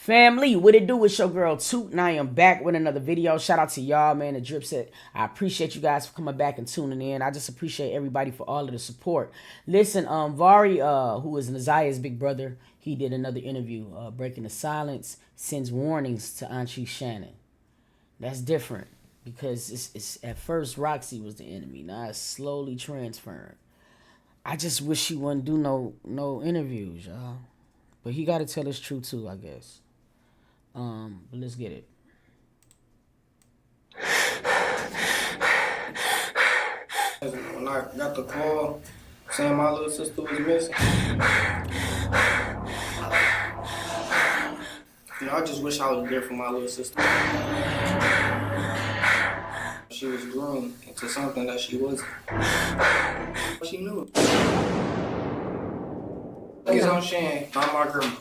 Family, what it do? It's your girl Toot, and I am back with another video. Shout out to y'all, man, the Drip Set. I appreciate you guys for coming back and tuning in. I just appreciate everybody for all of the support. Listen, Vari, who is Naziyah's big brother, he did another interview, Breaking the Silence, sends warnings to Auntie Shannon. That's different because it's at first Roxy was the enemy. Now it's slowly transferring. I just wish he wouldn't do no interviews, y'all. But he got to tell his truth too, I guess. But let's get it. When I got the call saying my little sister was missing, I just wish I was there for my little sister. She was groomed into something that she wasn't. She knew. Niggas on Shan, not my grandma.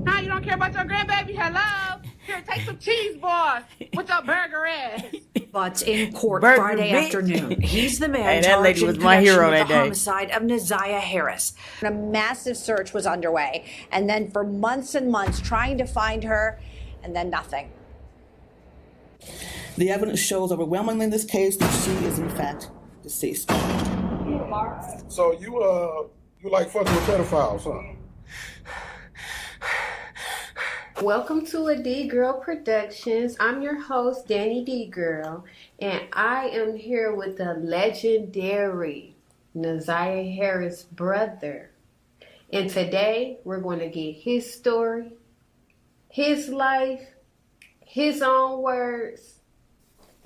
How you don't care about your grandbaby? Hello? Here, take some cheese balls with your burger ass. But in court Burger Friday bitch. afternoon, he's the man Hey, that lady charged in was my connection hero with that the day. homicide of Naziyah Harris. A massive search was underway, and then for months and months trying to find her, and then nothing. The evidence shows overwhelmingly in this case that she is in fact deceased. So you like fucking with pedophiles, huh? Welcome to a D Girl Productions. I'm your host, Danny D Girl, and I am here with the legendary Naziyah Harris brother. And today we're going to get his story, his life, his own words,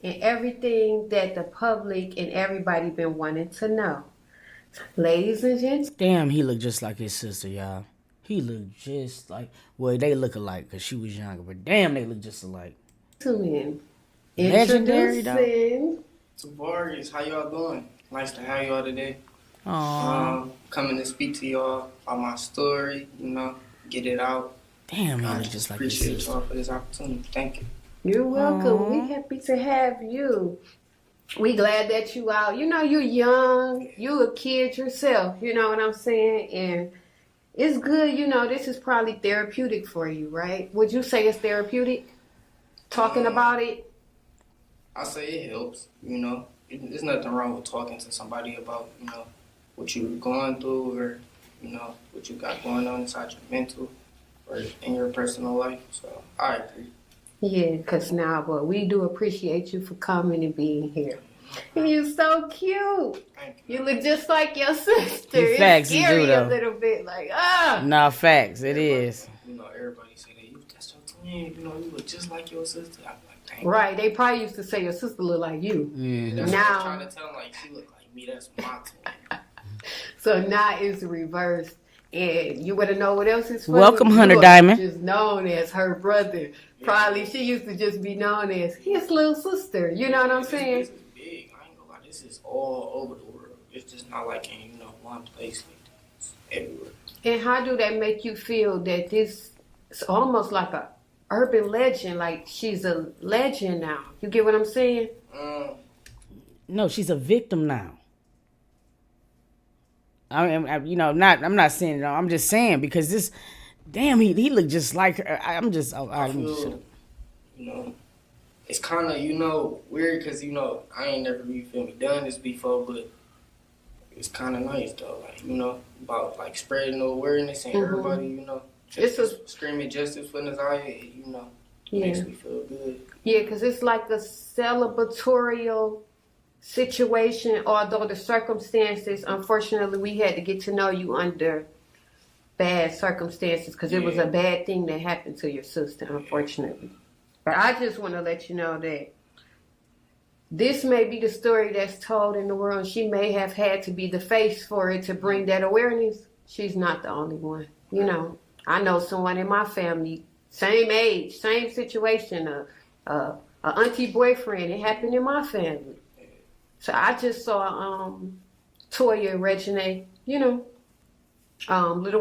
and everything that the public and everybody been wanting to know. Ladies and gents. Damn, he looked just like his sister, y'all. He looked just like, well, they look alike because she was younger, but damn, they look just alike. Tune in. Legendary, Introducing. So Vari, how y'all doing? Nice to have y'all today. Coming to speak to y'all about my story, get it out. Damn, he looked just like his Appreciate sister. y'all for this opportunity. Thank you. You're welcome. We happy to have you. We glad that you out. You're young. You a kid yourself. You know what I'm saying? And it's good. This is probably therapeutic for you, right? Would you say it's therapeutic? Talking about it? I say it helps, There's nothing wrong with talking to somebody about, what you're going through or, what you got going on inside your mental or in your personal life. So I agree. Yeah, because but we do appreciate you for coming and being here. And you're so cute. Thank You look just like your sister. In facts, It's you scary do, though. a little bit, like, ah. Nah, facts, it is. Everybody say that that's your twin. You look just like your sister. I'm like, dang. Right, they probably used to say your sister look like you. That's what I Now- was trying to tell them, like, she look like me. That's my twin. So now it's reversed. And you want to know what else is funny? Welcome, Hunter You are Diamond. Just known as her brother. Probably she used to just be known as his little sister. You know what I'm saying? This is big. I ain't gonna lie. This is all over the world. It's just not like in one place. Like this. It's everywhere. And how do that make you feel that this is almost like a urban legend? Like she's a legend now. You get what I'm saying? No, she's a victim now. I'm not saying, I'm just saying because this, damn, he looked just like her. I feel, it's kind of, weird because, I ain't never, done this before, but it's kind of nice though, like, about like spreading the awareness and everybody, screaming justice for Naziyah, makes me feel good. Yeah, because it's like a celebratorial situation, although the circumstances, unfortunately, we had to get to know you under bad circumstances because it was a bad thing that happened to your sister, unfortunately. But I just want to let you know that this may be the story that's told in the world. She may have had to be the face for it to bring that awareness. She's not the only one. I know someone in my family, same age, same situation, a auntie boyfriend. It happened in my family. So I just saw Toya and Regine, Lil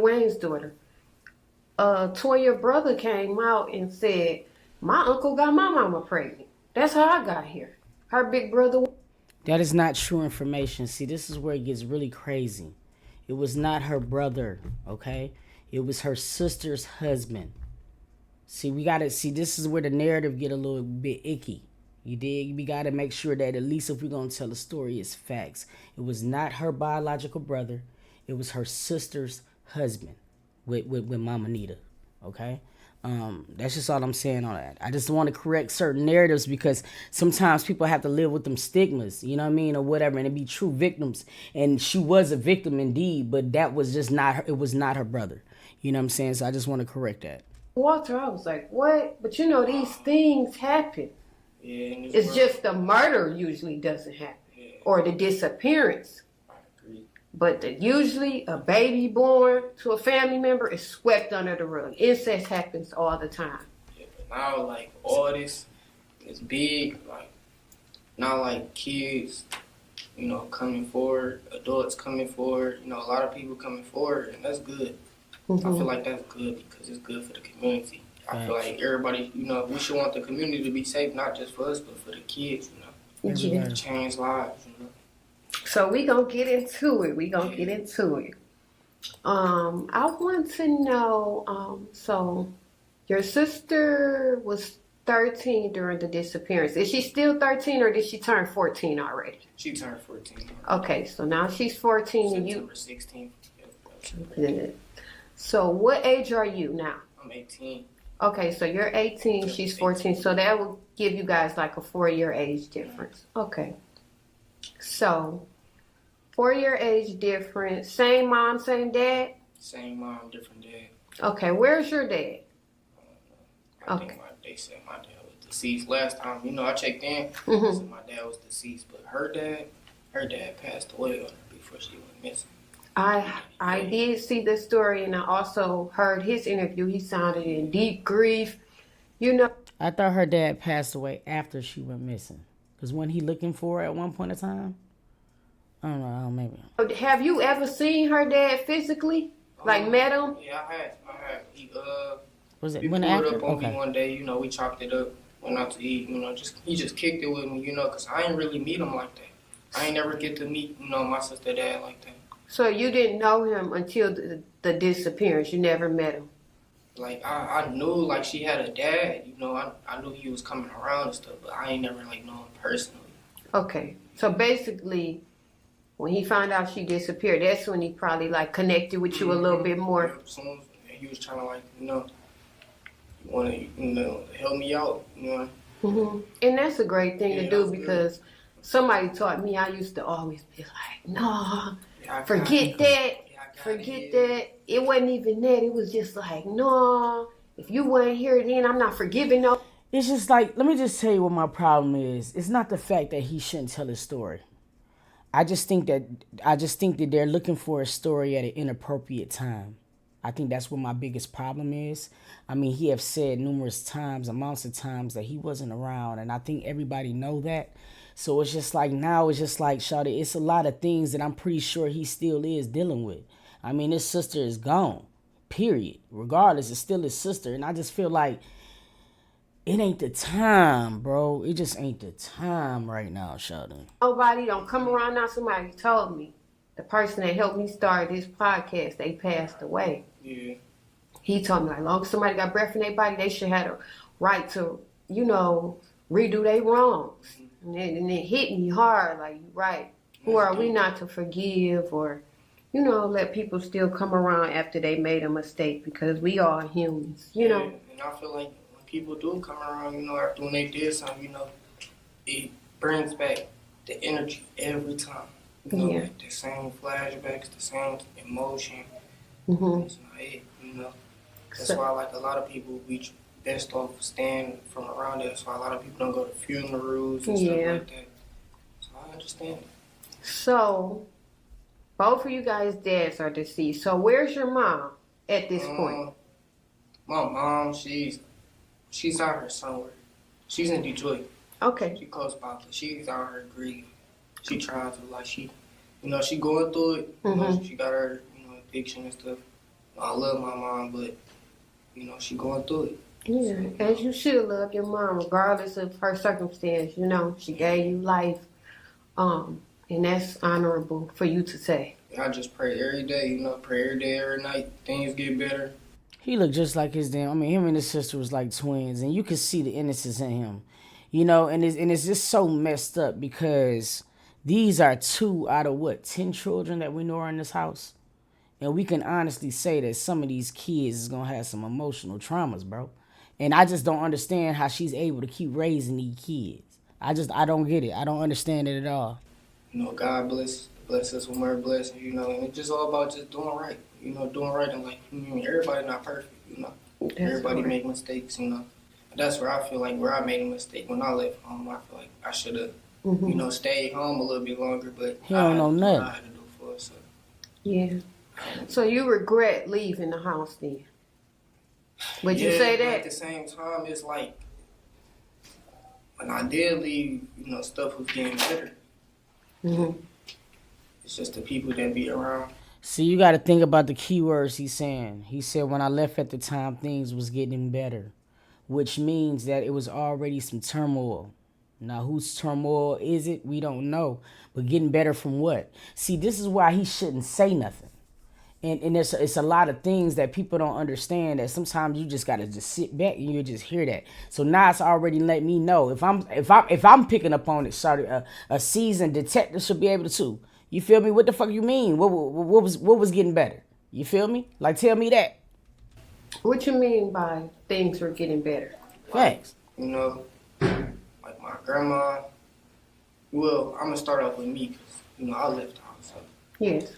Wayne's daughter. Toya's brother came out and said, my uncle got my mama pregnant. That's how I got here. Her big brother. That is not true information. See, this is where it gets really crazy. It was not her brother, okay? It was her sister's husband. See, we gotta see, this is where the narrative get a little bit icky. You dig? We gotta make sure that at least if we're gonna tell a story, it's facts. It was not her biological brother. It was her sister's husband with Mama Nita, okay? That's just all I'm saying on that. I just want to correct certain narratives because sometimes people have to live with them stigmas, you know what I mean, or whatever, and it be true victims. And she was a victim indeed, but that was just not her. It was not her brother. You know what I'm saying? So I just want to correct that. Walter, I was like, what? But you know, these things happen. Yeah, It's just the murder usually doesn't happen, or the disappearance. But usually a baby born to a family member is swept under the rug. Incest happens all the time. Yeah, but now, like, all this is big. Like, now, like, kids, you know, coming forward, adults coming forward, you know, a lot of people coming forward, and that's good. I feel like that's good because it's good for the community. I feel like everybody, you know, we should want the community to be safe, not just for us, but for the kids, you know. Change lives, you know. So we gonna get into it. I want to know, so your sister was 13 during the disappearance. Is she still 13 or did she turn 14 already? She turned 14. Okay, so now she's 14 and you... September 16th. Good. So what age are you now? I'm 18. Okay, so you're 18, she's 14, so that will give you guys like a 4-year age difference. Okay. So, 4-year age difference, same mom, same dad? Same mom, different dad. Okay, where's your dad? I think they said my dad was deceased last time. You know, I checked in. They said my dad was deceased, but her dad passed away on her before she went missing. I did see the story, and I also heard his interview. He sounded in deep grief. You know, I thought her dad passed away after she went missing. Because when he looking for her at one point in time, I don't know, maybe. Have you ever seen her dad physically? Like met him? Yeah, I had. He was it he when pulled after? up on me one day. You know, we chopped it up, went out to eat. You know, he just kicked it with me. You know, cause I ain't really meet him like that. I ain't never get to meet, you know, my sister dad like that. So you didn't know him until the disappearance. You never met him. Like I knew like she had a dad. You know, I knew he was coming around and stuff, but I ain't never like known him personally. Okay, so basically, when he found out she disappeared, that's when he probably like connected with you a little bit more. Soon he was trying to like, you know, want to, you know, help me out, you know. And that's a great thing to do because somebody taught me. I used to always be like, no, forget that. Forget that. It wasn't even that. It was just like, no, if you weren't here then, I'm not forgiving no. It's just like, let me just tell you what my problem is. It's not the fact that he shouldn't tell his story. I just think that they're looking for a story at an inappropriate time. I think that's what my biggest problem is. I mean, he have said numerous times, amounts of times, that he wasn't around, and I think everybody know that. So it's just like now, it's just like, shawty, it's a lot of things that I'm pretty sure he still is dealing with. I mean, his sister is gone, period. Regardless, it's still his sister, and I just feel like it ain't the time, bro. It just ain't the time right now, shawty. Nobody don't come around now. Somebody told me the person that helped me start this podcast, they passed away. Yeah. He told me, like, long as somebody got breath in their body, they should have a right to, you know, redo their wrongs. And it hit me hard, like, right. Who are we not to forgive or, you know, let people still come around after they made a mistake because we are humans, you know. And I feel like when people do come around, you know, after when they did something, you know, it brings back the energy every time. You know, like the same flashbacks, the same emotion. It's not it, you know. That's why, like, a lot of people be best off staying from around there. That's why a lot of people don't go to funerals and stuff like that. So I understand it. So, both of you guys' dads are deceased. So where's your mom at this point? My mom, she's out here somewhere. She's in Detroit. Okay. She close by, but she's out here grieving. She trying to, like, she going through it. You know, she got her, you know, addiction and stuff. I love my mom, but, you know, she going through it. Yeah, as you should love your mom, regardless of her circumstance. You know, she gave you life, and that's honorable for you to say. I just pray every day, you know, pray every day, every night. Things get better. He looked just like his damn. I mean, him and his sister was like twins, and you could see the innocence in him, you know. And it's just so messed up because these are 2 out of what 10 children that we know are in this house, and we can honestly say that some of these kids is gonna have some emotional traumas, bro. And I just don't understand how she's able to keep raising these kids. I don't get it. I don't understand it at all. You know, God bless us with more blessings, you know, and it's just all about just doing right. You know, doing right in life. I mean, everybody not perfect, you know. Everybody make mistakes, you know. And that's where I feel like where I made a mistake when I left home. I feel like I should have, you know, stayed home a little bit longer, but He don't know nothing. I had to do for it, so. Yeah. So you regret leaving the house then? Would you Yeah, say but that? at the same time, it's like when I did leave, you know, stuff was getting better. Mm-hmm. It's just the people that be around. See, you got to think about the key words he's saying. He said, when I left at the time, things was getting better, which means that it was already some turmoil. Now, whose turmoil is it? We don't know. But getting better from what? See, this is why he shouldn't say nothing. And it's a lot of things that people don't understand, that sometimes you just got to just sit back and you just hear that. So now it's already let me know. If I'm picking up on it, sorry, a seasoned detective should be able to too. You feel me? What the fuck you mean? What was getting better? You feel me? Like, tell me that. What you mean by things were getting better? Thanks. You know, like my grandma. Well, I'm gonna start off with me, 'cause, you know, I left the house. So. Yes.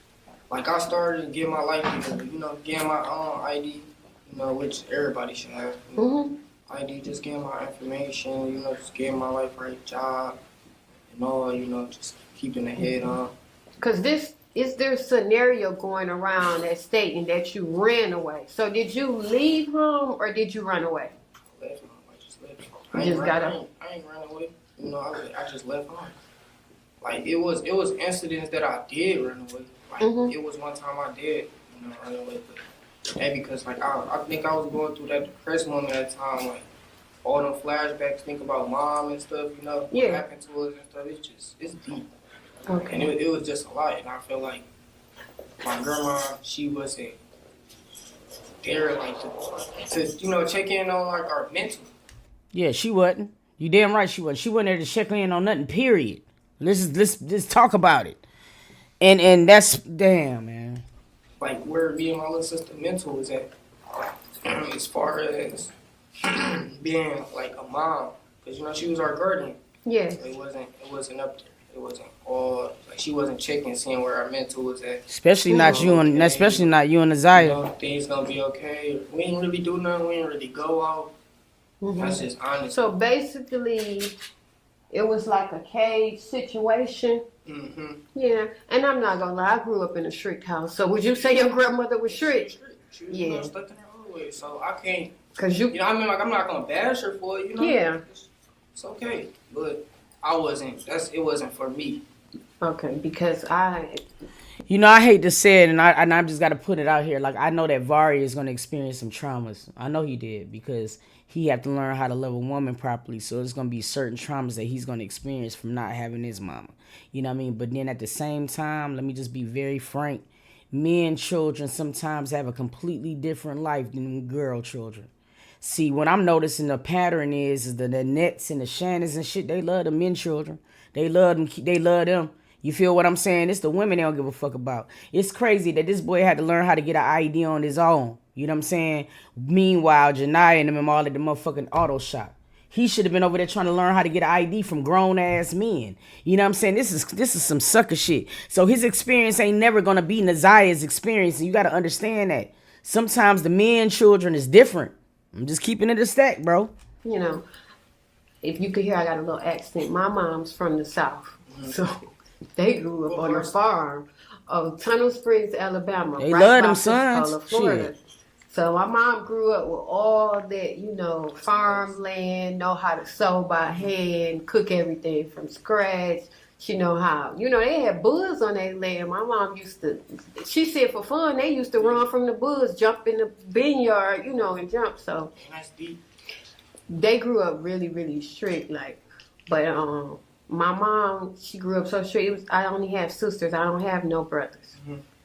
Like, I started getting my life together, you know, getting my own ID, you know, which everybody should have. You know, ID, just getting my information, you know, just getting my life right, job, and all, you know, just keeping the head on. Because is there a scenario going around that's stating that you ran away? So did you leave home or did you run away? I left home, I just left home. I ain't run away, you know, I just left home. Like, it was incidents that I did run away. Like, it was one time I did, you know, run away, but maybe because, like, I think I was going through that depressed moment at the time, like, all them flashbacks, think about mom and stuff, you know, what happened to us and stuff, it's deep. Okay. And it was just a lot, and I feel like my grandma, she wasn't there, like, to you know, check in on, like, our mental. Yeah, she wasn't. You damn right she wasn't. She wasn't there to check in on nothing, period. Let's talk about it. And that's, damn, man. Like, where me and my little sister mental was at, as far as being, like, a mom. Because, you know, she was our guardian. Yes. So it wasn't up there. It wasn't all, like, she wasn't checking, seeing where our mental was at. Especially not you and Naziyah. You know, things gonna be okay. We ain't really do nothing. We ain't really go out. That's just honest. So basically, it was like a cage situation. Yeah, and I'm not gonna lie, I grew up in a strict house. So would you say your grandmother was strict? She was, you know, stuck in her own way, so I can't. Cause you know, I mean, like, I'm not gonna bash her for it. You know, yeah, it's okay, but I wasn't. It wasn't for me. Okay, because You know, I hate to say it, and I just got to put it out here. Like, I know that Vari is going to experience some traumas. I know he did, because he had to learn how to love a woman properly. So there's going to be certain traumas that he's going to experience from not having his mama. You know what I mean? But then at the same time, let me just be very frank. Men, children sometimes have a completely different life than girl children. See, what I'm noticing the pattern is that the Nets and the Shannons and shit, they love the men children. They love them. They love them. You feel what I'm saying? It's the women they don't give a fuck about. It's crazy that this boy had to learn how to get an ID on his own. You know what I'm saying? Meanwhile, Janiyah and them all at the motherfucking auto shop. He should have been over there trying to learn how to get an ID from grown-ass men. You know what I'm saying? This is some sucker shit. So his experience ain't never going to be Naziyah's experience. And you got to understand that. Sometimes the men children is different. I'm just keeping it a stack, bro. You know, if you could hear, I got a little accent. My mom's from the South. So they grew up on a farm of Tunnel Springs, Alabama. They right love by them sons. Pensacola, Florida. Shit. So my mom grew up with all that, you know, farmland, know how to sew by hand, cook everything from scratch. She know how, you know, they had bulls on their land. My mom used to, she said for fun, they used to run from the bulls, jump in the vineyard, you know, and jump. So they grew up really, really strict, like, but my mom, she grew up so strict. I only have sisters. I don't have no brothers.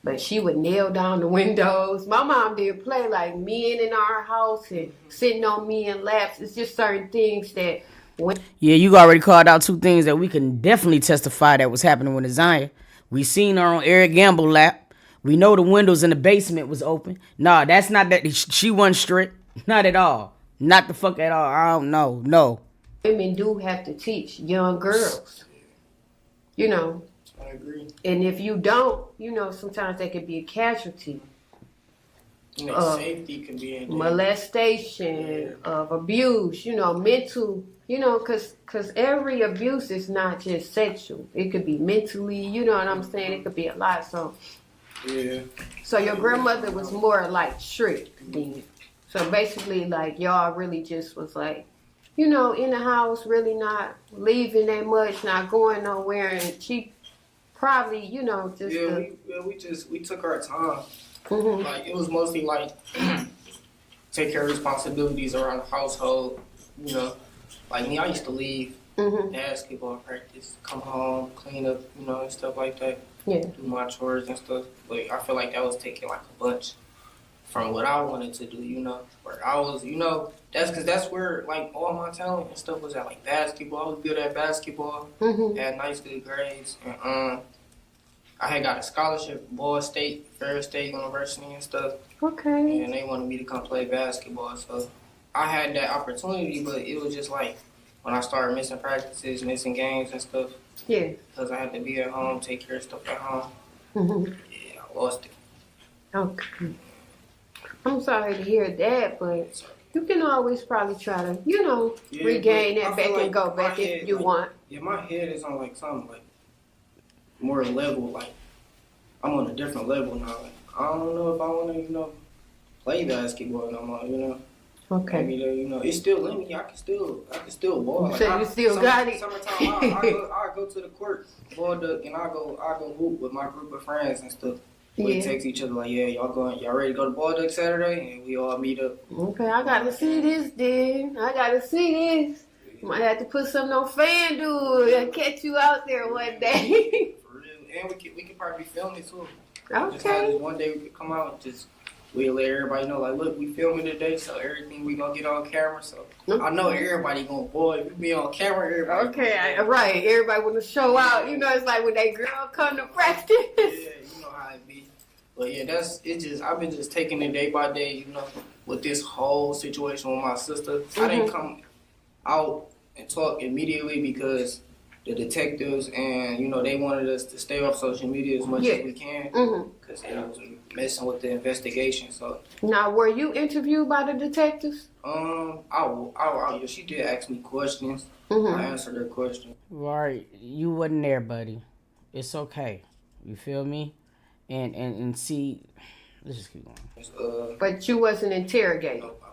But she would nail down the windows. My mom did play like men in our house and sitting on me in laps. It's just certain things that Yeah, you already called out 2 things that we can definitely testify that was happening with Naziyah. We seen her on Eric Gamble lap. We know the windows in the basement was open. Nah, that's not that. She wasn't strict. Not at all. Not the fuck at all. I don't know. No. women do have to teach young girls. You know. I agree. And if you don't, you know, sometimes they could be a casualty. You know, safety could be in molestation, of abuse, you know, mental, you know, because every abuse is not just sexual. It could be mentally, you know what I'm saying? It could be a lot. So, yeah. So your grandmother was more like strict then. So basically, like, y'all really just was like, you know, in the house, really not leaving that much, not going nowhere. And she probably, you know, just... we took our time. Mm-hmm. Like, it was mostly like take care of responsibilities around the household. You know, like me, I used to leave basketball practice, come home, clean up, you know, and stuff like that. Yeah. Do my chores and stuff. But I feel like that was taking like a bunch from what I wanted to do, you know. Where I was, you know, that's where like all my talent and stuff was at, like basketball. I was good at basketball, had nice good grades, and I had got a scholarship, Ball State, Ferris State University and stuff. Okay. And they wanted me to come play basketball. So I had that opportunity, but it was just like when I started missing practices, missing games and stuff. Yeah. Because I had to be at home, take care of stuff at home. Yeah, I lost it. Okay. I'm sorry to hear that, but you can always probably try to, you know, regain that back and go back if you want. Yeah, my head is on like something like more level, like I'm on a different level now. Like I don't know if I want to, you know, play basketball no more. You know, okay. Maybe you know, it's still in me. I can still ball. Like, so you still got it. Summertime, I go to the court, ball duck, and I go hoop with my group of friends and stuff. We text each other like, yeah, y'all ready to go to ball duck Saturday, and we all meet up. Okay, I gotta see this, then. I gotta see this. Might have to put something on FanDuel and catch you out there one day. And we could probably film it too. Okay. Just have this one day we could come out and just we'll let everybody know, like, look, we filming today, so everything we gonna get on camera. So I know everybody gonna if we be on camera, everybody. Okay, right. Everybody wanna show out. You know, it's like when that girl come to practice. Yeah, you know how it be. But yeah, I've been just taking it day by day, you know, with this whole situation with my sister. I didn't come out and talk immediately because the detectives and, you know, they wanted us to stay off social media as much as we can because it was messing with the investigation. So now, were you interviewed by the detectives? She did ask me questions. I answered her questions. Right, you wasn't there, buddy. It's okay. You feel me? And see, let's just keep going. But you wasn't interrogated. No, I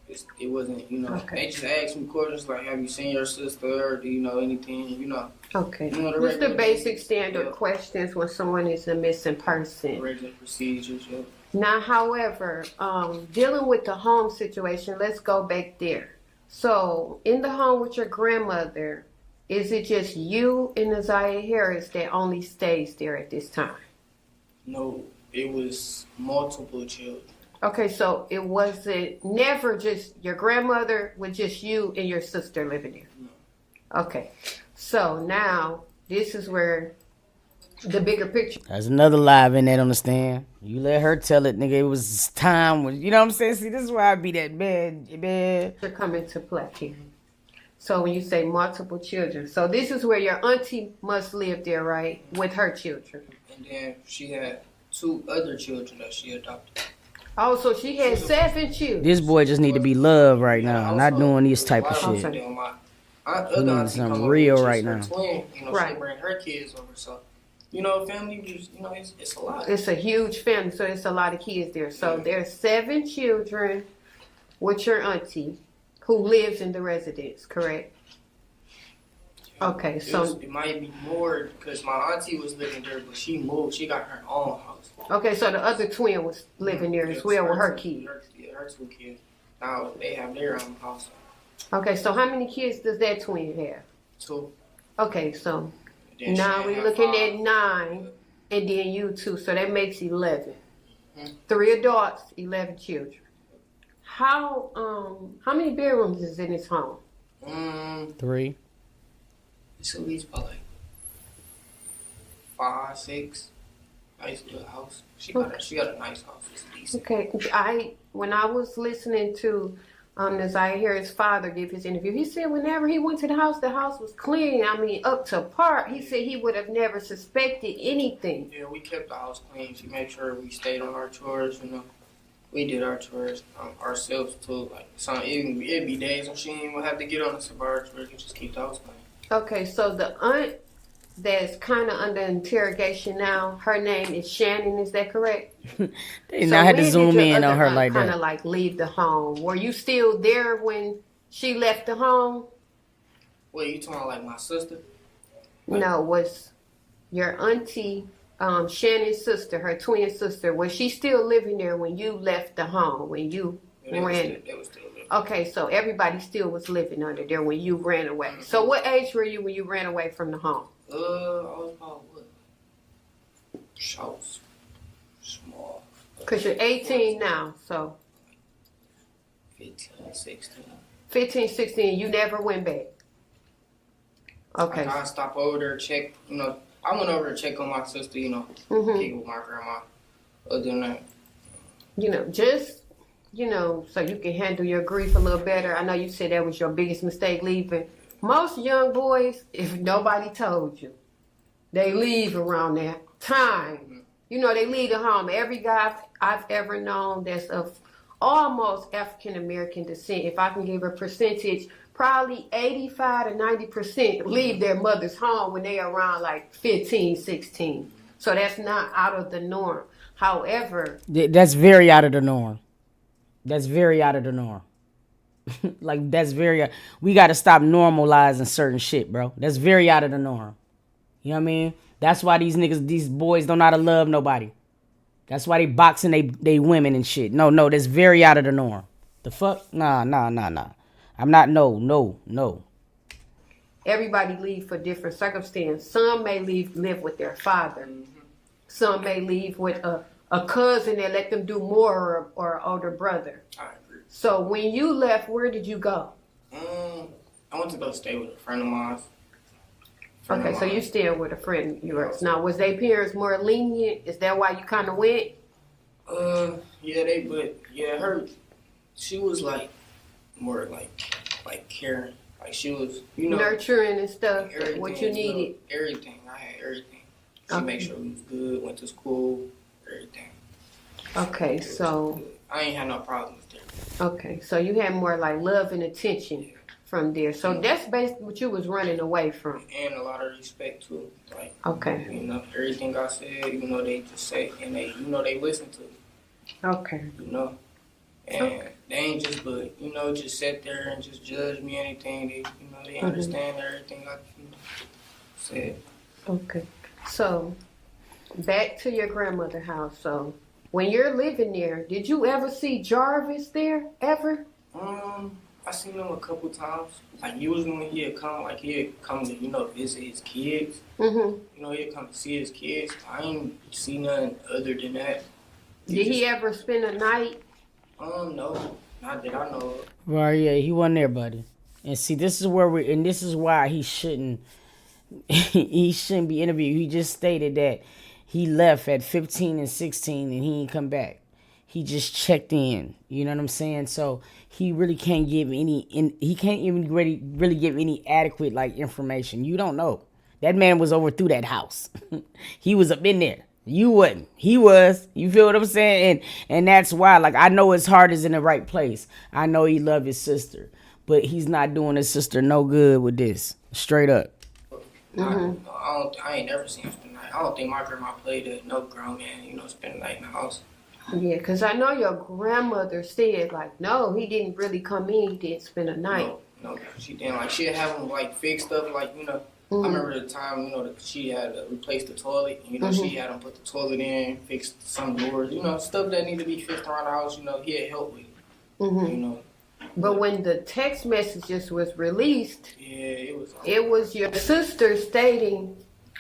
wasn't. It wasn't, you know, they just asked me questions like, have you seen your sister, or do you know anything, you know. Okay. You know, What's the basic standard questions when someone is a missing person? Regular procedures, yeah. Now, however, dealing with the home situation, let's go back there. So, in the home with your grandmother, is it just you and Naziyah Harris that only stays there at this time? No, it was multiple children. Okay, so it wasn't never just your grandmother with just you and your sister living there? No. Okay, so now this is where the bigger picture. There's another live in that on the stand. You let her tell it, nigga. It was time. You know what I'm saying? See, this is why I be that bad. They're coming to play here. So when you say multiple children, so this is where your auntie must live there, right? With her children. And then she had 2 other children that she adopted. Oh, so she had 7 children. This boy just need to be loved right now. Not doing this type of shit. He needs something real right now. Twin, you know, she bring her kids over, so you know, family, you know, it's a lot. It's a huge family, so it's a lot of kids there. So there's 7 children with your auntie who lives in the residence, correct? Okay, so it might be more because my auntie was living there, but she moved. She got her own house. Okay, so the other twin was living there as well with her kids. Her 2 kids. Now they have their own house. Okay, so how many kids does that twin have? 2. Okay, so Then now Shan we're had looking 5. at 9, and then you 2, so that makes 11. Mhm. 3 adults, 11 children. How many bedrooms is in this home? 3. It's at least about like 5, 6. Nice little house. She got a nice house. It's decent. Okay, when I was listening to Naziyah Harris' father give his interview, he said whenever he went to the house was clean. I mean, up to par. He said he would have never suspected anything. Yeah, we kept the house clean. She made sure we stayed on our chores. You know, we did our chores ourselves too. Like it'd be days when she didn't even have to get on us about our chores. We just keep the house clean. Okay, so the aunt that's kind of under interrogation now, her name is Shannon. Is that correct? They not had to zoom in on her like kind that. of like leave the home. Were you still there when she left the home? Wait, you talking like my sister? No, was your auntie Shannon's sister, her twin sister, was she still living there when you left the home, when you ran? They was still living. Okay, so everybody still was living under there when you ran away. Mm-hmm. So what age were you when you ran away from the home? I was about what? I was small. Because you're 18 now, so. 15, 16. 15, 16, you never went back. Okay. I stopped over there, check, you know, I went over to check on my sister, you know, Mm-hmm. kick with my grandma. Other than that. You know, just, you know, so you can handle your grief a little better. I know you said that was your biggest mistake leaving. Most young boys, if nobody told you, they leave around that time. Mm-hmm. You know, they leave the home. Every guy I've ever known that's of almost African-American descent, if I can give a percentage, probably 85 to 90% leave their mother's home when they are around like 15, 16. So that's not out of the norm. However, that's very out of the norm. That's very out of the norm. Like, that's very, we got to stop normalizing certain shit, bro. That's very out of the norm. You know what I mean? That's why these niggas, these boys don't know how to love nobody. That's why they boxing they women and shit. No, that's very out of the norm. The fuck? Nah. I'm not, no. everybody leave for different circumstances. Some may live with their father. Mm-hmm. Some may leave with a cousin that let them do more or an older brother. I agree. So when you left, where did you go? I went to go stay with a friend of mine. Okay, so you still with a friend of yours. Now, was their parents more lenient? Is that why you kind of went? Yeah, she was like more like caring. Like she was, you know, nurturing and stuff. What you needed. You know, everything. I had everything. She made sure we was good. Went to school. Everything. Okay, so I ain't had no problems there. Okay, so you had more like love and attention from there. So that's basically what you was running away from. And a lot of respect too. Like, okay, you know, everything I said, you know, they just say, and they, you know, they listen to me. Okay. You know, and they ain't just, but you know, just sit there and just judge me anything. They, you know, they understand everything I said. Okay, so back to your grandmother's house. So when you're living there, did you ever see Jarvis there ever? I seen him a couple times. Like usually when he'd come to, you know, visit his kids. Mm-hmm. You know, he'd come to see his kids. I ain't see nothing other than that. Did he ever spend a night? No, not that I know of. Well, yeah, he wasn't there, buddy. And see, this is why he shouldn't be interviewed. He just stated that he left at 15 and 16 and he ain't come back. He just checked in. You know what I'm saying? So he really can't give he can't even really give any adequate like information. You don't know. That man was over through that house. He was up in there. You wasn't. He was. You feel what I'm saying? And that's why, like, I know his heart is in the right place. I know he loved his sister. But he's not doing his sister no good with this. Straight up. Mm-hmm. I ain't never seen him spend the night. I don't think my grandma played at no grown man, you know, spend the night in the house. Yeah, because I know your grandmother said, like, no, he didn't really come in. He didn't spend a night. No, she didn't. Like, she'd have him, like, fix stuff, like, you know. Mm-hmm. I remember the time, you know, that she had to replace the toilet. You know, she had him put the toilet in, fix some doors. You know, stuff that need to be fixed around the house, you know, he had help with it. Mm-hmm. You know. But when the text messages was released, yeah, it was your sister stating,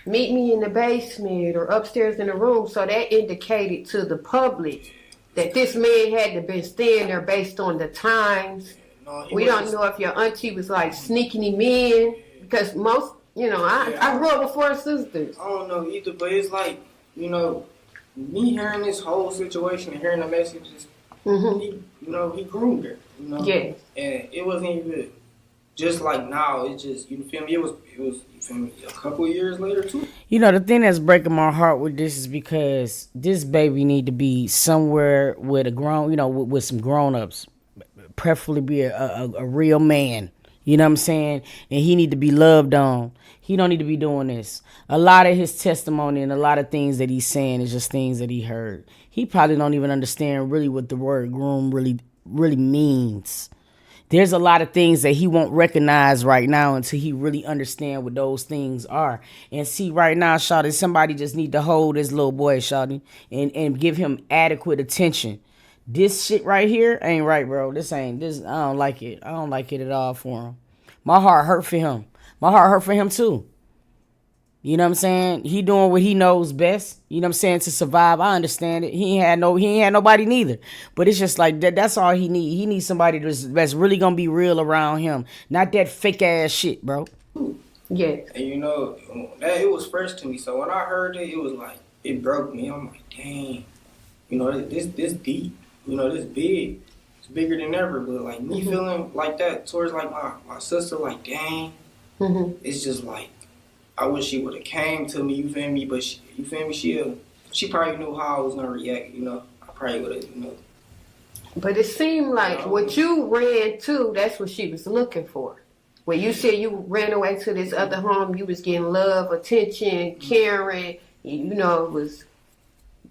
"Meet me in the basement or upstairs in the room." So that indicated to the public that this man had to been staying there based on the times. No, We don't know if your auntie was like sneaking him in, because most, I grew up with 4 sisters. I don't know either, but it's like, me hearing this whole situation and hearing the messages, he groomed her, Yes. And it wasn't even just like now. It's just, you feel me? It was, you feel me? A couple of years later too. The thing that's breaking my heart with this is because this baby need to be somewhere with a grown, with some grown-ups, preferably be a real man. You know what I'm saying? And he need to be loved on. He don't need to be doing this. A lot of his testimony and a lot of things that he's saying is just things that he heard. He probably don't even understand really what the word groom really means. There's a lot of things that he won't recognize right now until he really understand what those things are. And see, right now, shawty, somebody just need to hold this little boy, shawty, and give him adequate attention. This shit right here ain't right, bro. I don't like it. I don't like it at all for him. My heart hurt for him. My heart hurt for him too. You know what I'm saying? He doing what he knows best. You know what I'm saying? To survive. I understand it. He ain't had nobody neither. But it's just like that's all he need. He needs somebody that's really gonna be real around him. Not that fake ass shit, bro. Yeah. And that it was fresh to me. So when I heard it, it was like it broke me. I'm like, dang. This deep. This big. It's bigger than ever. But like me feeling like that towards like my sister, like dang. It's just like I wish she would have came to me. You feel me? But you feel me? She probably knew how I was gonna react. I probably would have. But it seemed like what you ran to, that's what she was looking for. When you said you ran away to this other home, you was getting love, attention, caring. It was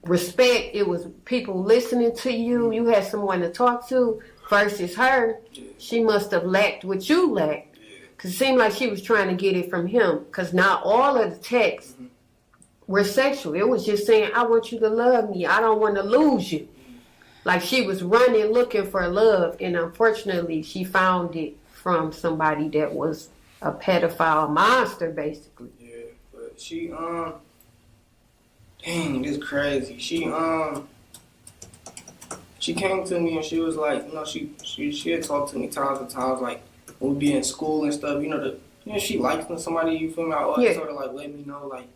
respect. It was people listening to you. You had someone to talk to. Versus her, she must have lacked what you lacked. Because it seemed like she was trying to get it from him. Because not all of the texts were sexual. It was just saying, I want you to love me. I don't want to lose you. Like she was running looking for love. And unfortunately, she found it from somebody that was a pedophile monster, basically. Yeah, but she, dang, this crazy. She came to me and she was like, she had talked to me times and times, like, when we be in school and stuff, she likes when somebody, you feel me, sort of like let me know, like,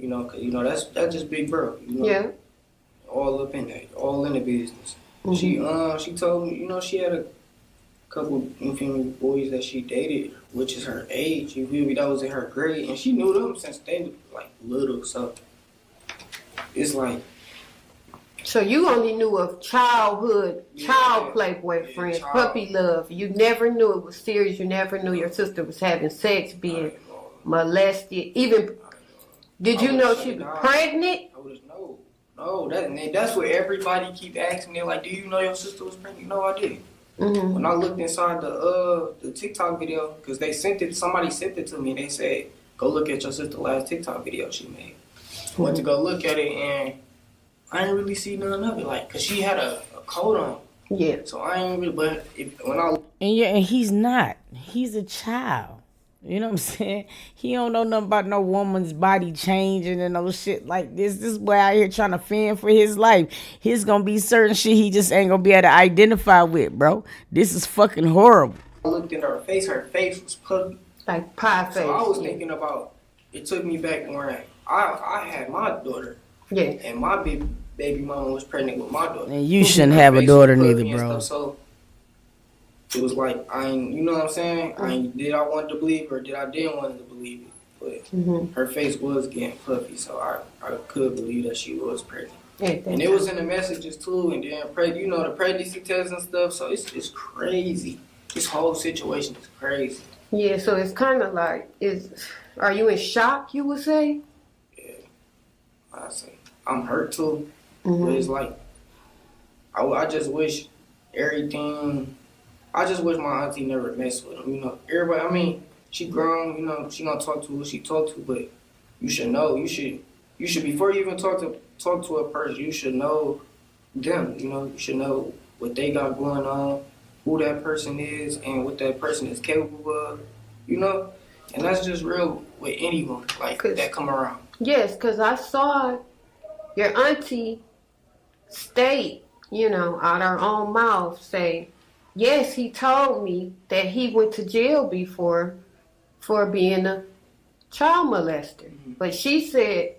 cause that's just big bro, Yeah. All up in that, all in the business. She told me, she had a couple, you feel me, boys that she dated, which is her age, you feel me, that was in her grade, and she knew them since they were like little, so it's like. So you only knew of childhood, child playboy friends, puppy love. You never knew it was serious. You never knew your sister was having sex, being molested. Even, did you know she was pregnant? I would know. No, that's what everybody keep asking me. Like, do you know your sister was pregnant? No, I didn't. When I looked inside the TikTok video, because somebody sent it to me, and they said, go look at your sister's last TikTok video she made. I went to go look at it, and I didn't really see none of it, like, cause she had a coat on. Yeah. So I ain't really, but And he's not. He's a child. You know what I'm saying? He don't know nothing about no woman's body changing and no shit like this. This boy out here trying to fend for his life. He's gonna be certain shit he just ain't gonna be able to identify with, bro. This is fucking horrible. I looked at her face was puffy. Like pie face. So I was thinking about, it took me back when I had my daughter. Yeah. And my baby mama was pregnant with my daughter. And you shouldn't have a daughter neither, bro. So it was like, you know what I'm saying? Did I want to believe or didn't want to believe it? But her face was getting puffy, so I could believe that she was pregnant. And it was in the messages too, and then the pregnancy tests and stuff. So it's crazy. This whole situation is crazy. Yeah, so it's kind of like, are you in shock, you would say? Yeah, I say I'm hurt too, but it's like I just wish everything. I just wish my auntie never messed with him. Everybody. I mean, she grown. She gonna talk to who she talk to, but you should know. You should before you even talk to a person. You should know them. You should know what they got going on, who that person is and what that person is capable of, you know? And that's just real with anyone, like, that come around. Yes, because I saw your auntie state, you know, out her own mouth say, yes, he told me that he went to jail before for being a child molester. But she said,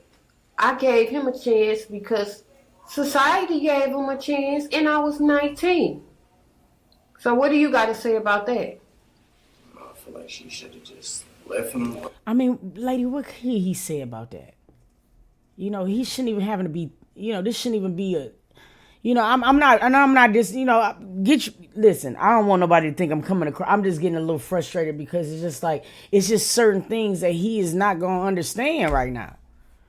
I gave him a chance because society gave him a chance and I was 19. So what do you got to say about that? I feel like she should have just left him. I mean, lady, what could he say about that? You know, he shouldn't even have to be, you know, this shouldn't even be a, you know, I'm not just, you know, listen, I don't want nobody to think I'm coming across. I'm just getting a little frustrated because it's just like, it's just certain things that he is not going to understand right now.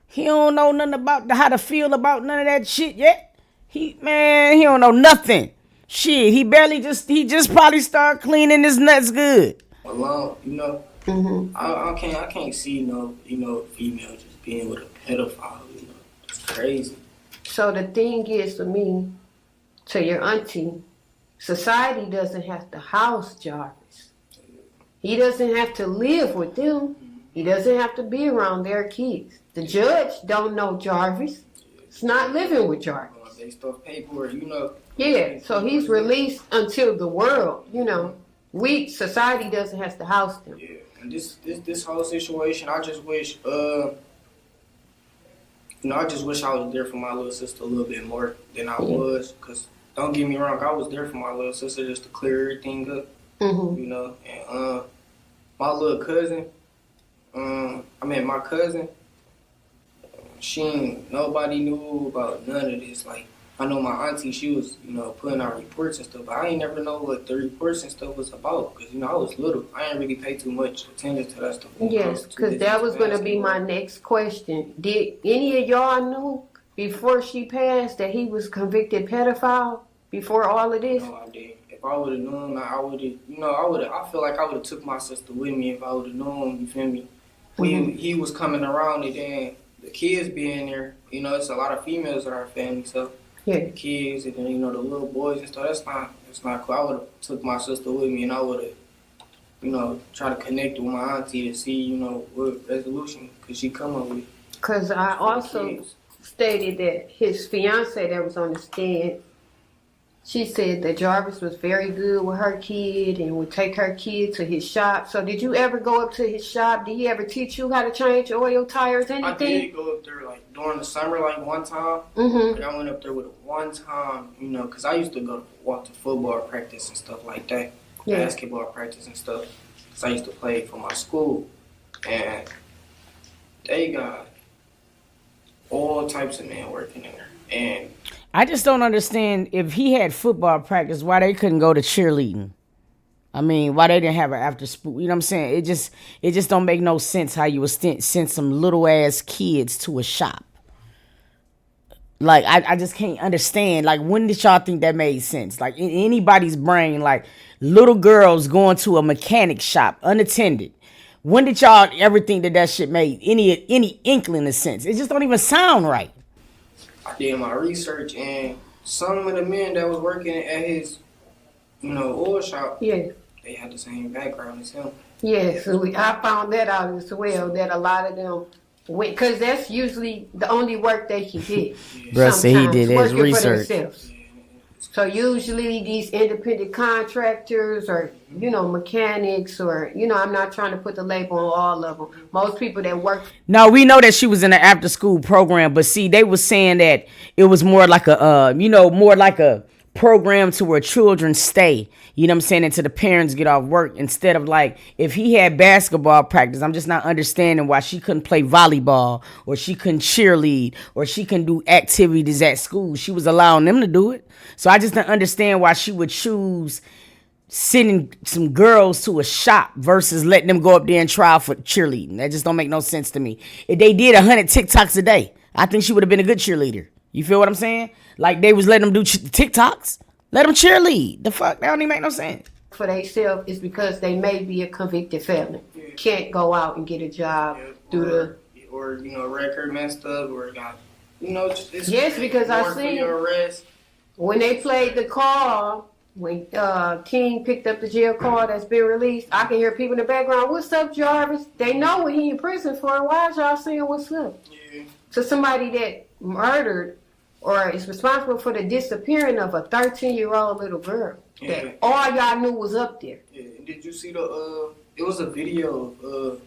He don't know nothing about how to feel about none of that shit yet. He don't know nothing. Shit, he just probably start cleaning his nuts good. Alone, you know, I can't see no, you know, female just being with a pedophile, you know, it's crazy. So the thing is for me, to your auntie, society doesn't have to house Jarvis. He doesn't have to live with them. He doesn't have to be around their kids. The judge don't know Jarvis. It's not living with Jarvis. Based off paperwork, you know. Yeah, so he's released until the world, you know. Society doesn't have to house them. Yeah, and this whole situation, I just wish, you know, I just wish I was there for my little sister a little bit more than I was. Because, don't get me wrong, I was there for my little sister just to clear everything up, you know. And my little cousin, my cousin, nobody knew about none of this. Like, I know my auntie, she was, you know, putting out reports and stuff, but I ain't never know what the reports and stuff was about. Because, you know, I was little. I didn't really pay too much attention to that stuff. Yes, because that was going to be my next question. Did any of y'all know before she passed that he was convicted pedophile before all of this? No, I didn't. If I would have known, I would have, you know, I feel like I would have took my sister with me if I would have known, you feel me? He was coming around and then the kids being there, you know, it's a lot of females in our family, so. Yeah. The kids and then, you know, the little boys and stuff, that's not cool. I would have took my sister with me and I would have, you know, tried to connect with my auntie to see, you know, what resolution could she come up with. Because I also stated that his fiance that was on the stand, she said that Jarvis was very good with her kid and would take her kid to his shop. So did you ever go up to his shop? Did he ever teach you how to change oil, tires, anything? I did go up there, like, during the summer, like, one time. Like, I went up there with it one time, you know, because I used to go to football practice and stuff like that, basketball practice and stuff, because I used to play for my school. And they got all types of men working in there. And I just don't understand if he had football practice, why they couldn't go to cheerleading. I mean, why they didn't have an after school, you know what I'm saying? It just don't make no sense how you would send some little ass kids to a shop. Like, I just can't understand. Like, when did y'all think that made sense? Like, in anybody's brain, like, little girls going to a mechanic shop unattended. When did y'all ever think that shit made any inkling of sense? It just don't even sound right. I did my research, and some of the men that was working at his, you know, oil shop, they had the same background as him. Yes, I found that out as well, that a lot of them went, because that's usually the only work that he did. Bruh said he did his research. So usually these independent contractors or, you know, mechanics or, you know, I'm not trying to put the label on all of them. Most people that work. No, we know that she was in an after school program, but see, they was saying that it was more like a, more like a program to where children stay, you know what I'm saying, until the parents get off work, instead of like, if he had basketball practice, I'm just not understanding why she couldn't play volleyball or she couldn't cheerlead or she couldn't do activities at school. She was allowing them to do it. So I just don't understand why she would choose sending some girls to a shop versus letting them go up there and try for cheerleading. That just don't make no sense to me. If they did 100 TikToks a day, I think she would have been a good cheerleader. You feel what I'm saying? Like, they was letting them do TikToks. Let them cheerlead. The fuck? That don't even make no sense. For themselves is because they may be a convicted felon. Can't go out and get a job or, you know, record messed up or got, you know, just. Yes, because I seen when they played the call When King picked up the jail card that's been released, I can hear people in the background, "What's up, Jarvis?" They know what he in prison for. Why is y'all saying what's up? Yeah. To somebody that murdered or is responsible for the disappearing of a 13-year-old little girl. Yeah. That all y'all knew was up there. Yeah. Did you see the it was a video of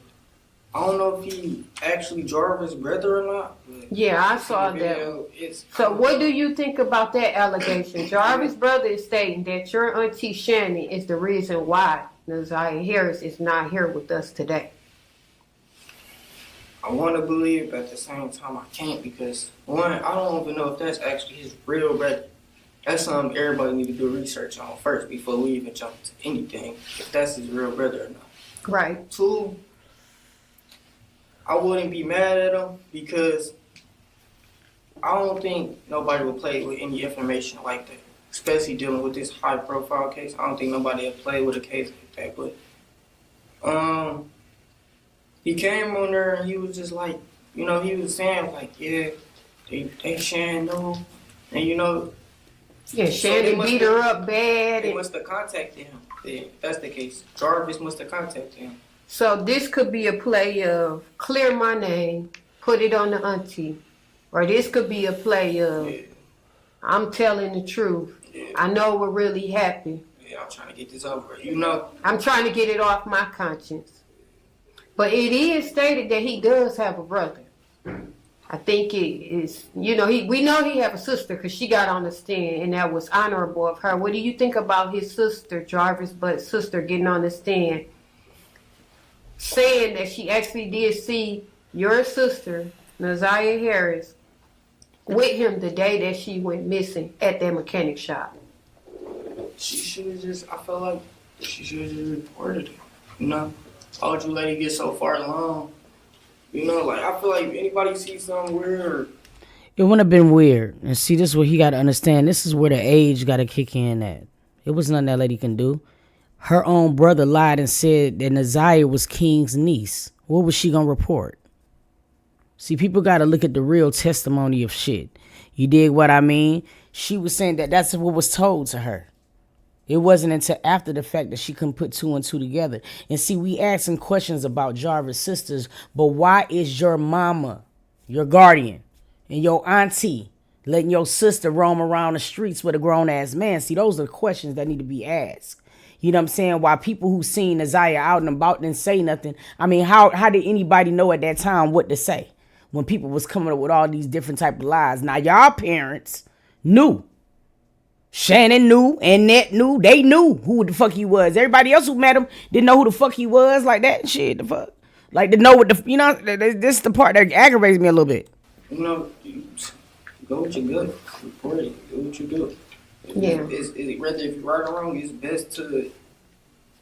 I don't know if he actually Jarvis' brother or not. Yeah, I saw that. So what do you think about that allegation? Jarvis' brother is stating that your auntie Shannon is the reason why Naziyah Harris is not here with us today. I want to believe, but at the same time I can't, because one, I don't even know if that's actually his real brother. That's something everybody need to do research on first before we even jump to anything, if that's his real brother or not. Right. Two, I wouldn't be mad at him because I don't think nobody would play with any information like that, especially dealing with this high-profile case. I don't think nobody would play with a case like that. But he came on there and he was just like, you know, he was saying like, yeah, they Shannon know, and you know. Yeah, Shannon beat her up bad. They must have contacted him. If that's the case, Jarvis must have contacted him. So this could be a play of clear my name, put it on the auntie. Or this could be a play of I'm telling the truth. Yeah. I know what really happened. Yeah, I'm trying to get this over. You know. I'm trying to get it off my conscience. But it is stated that he does have a brother. I think it is, you know, we know he have a sister because she got on the stand and that was honorable of her. What do you think about his sister, Jarvis' Butt's sister, getting on the stand saying that she actually did see your sister, Naziyah Harris, with him the day that she went missing at that mechanic shop? She should have just, I feel like she should have just reported it. You know, how would you let it get so far along? You know, like, I feel like if anybody sees something weird. It wouldn't have been weird. And see, this is what he got to understand. This is where the age got to kick in at. It was nothing that lady can do. Her own brother lied and said that Naziyah was King's niece. What was she going to report? See, people got to look at the real testimony of shit. You dig what I mean? She was saying that that's what was told to her. It wasn't until after the fact that she couldn't put two and two together. And see, we asking questions about Jarvis' sisters, but why is your mama, your guardian, and your auntie letting your sister roam around the streets with a grown-ass man? See, those are the questions that need to be asked. You know what I'm saying? Why people who seen Naziyah out and about didn't say nothing. I mean, how did anybody know at that time what to say when people was coming up with all these different type of lies? Now, y'all parents knew. Shannon knew, Annette knew, they knew who the fuck he was. Everybody else who met him didn't know who the fuck he was, like that and shit, the fuck. Like, to know what the, you know, this is the part that aggravates me a little bit. You know, go with your gut, report it, do what you do. Yeah. It's whether if you're right or wrong, it's best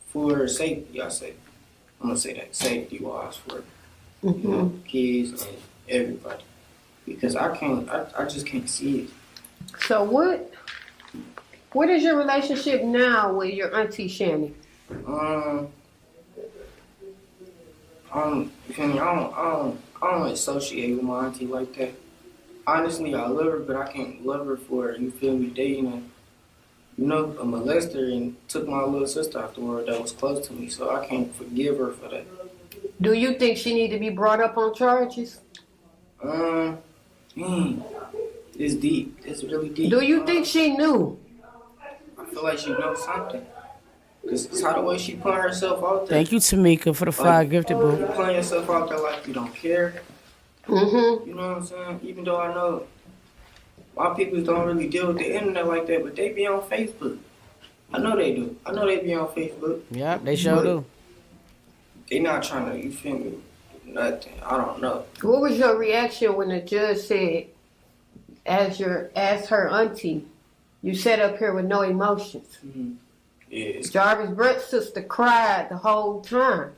for safety, I say. I'm going to say that, safety-wise for you know, kids and everybody. Because I just can't see it. So what is your relationship now with your auntie Shannon? You feel me? I don't associate with my auntie like that. Honestly, I love her, but I can't love her for, you feel me, dating you know, a molester and took my little sister afterward that was close to me, so I can't forgive her for that. Do you think she need to be brought up on charges? It's deep. It's really deep. Do you think she knew? I feel like she knows something. It's how the way she put herself out there. Thank you, Tamika, for the five gifted book. You putting yourself out there like you don't care. Mm-hmm. You know what I'm saying? Even though I know my people don't really deal with the internet like that, but they be on Facebook. I know they do. I know they be on Facebook. Yeah, they sure do. They not trying to, you feel me, nothing. I don't know. What was your reaction when the judge said, as her auntie, you sat up here with no emotions? Mm-hmm. Yeah, Jarvis' Brett's sister cried the whole time.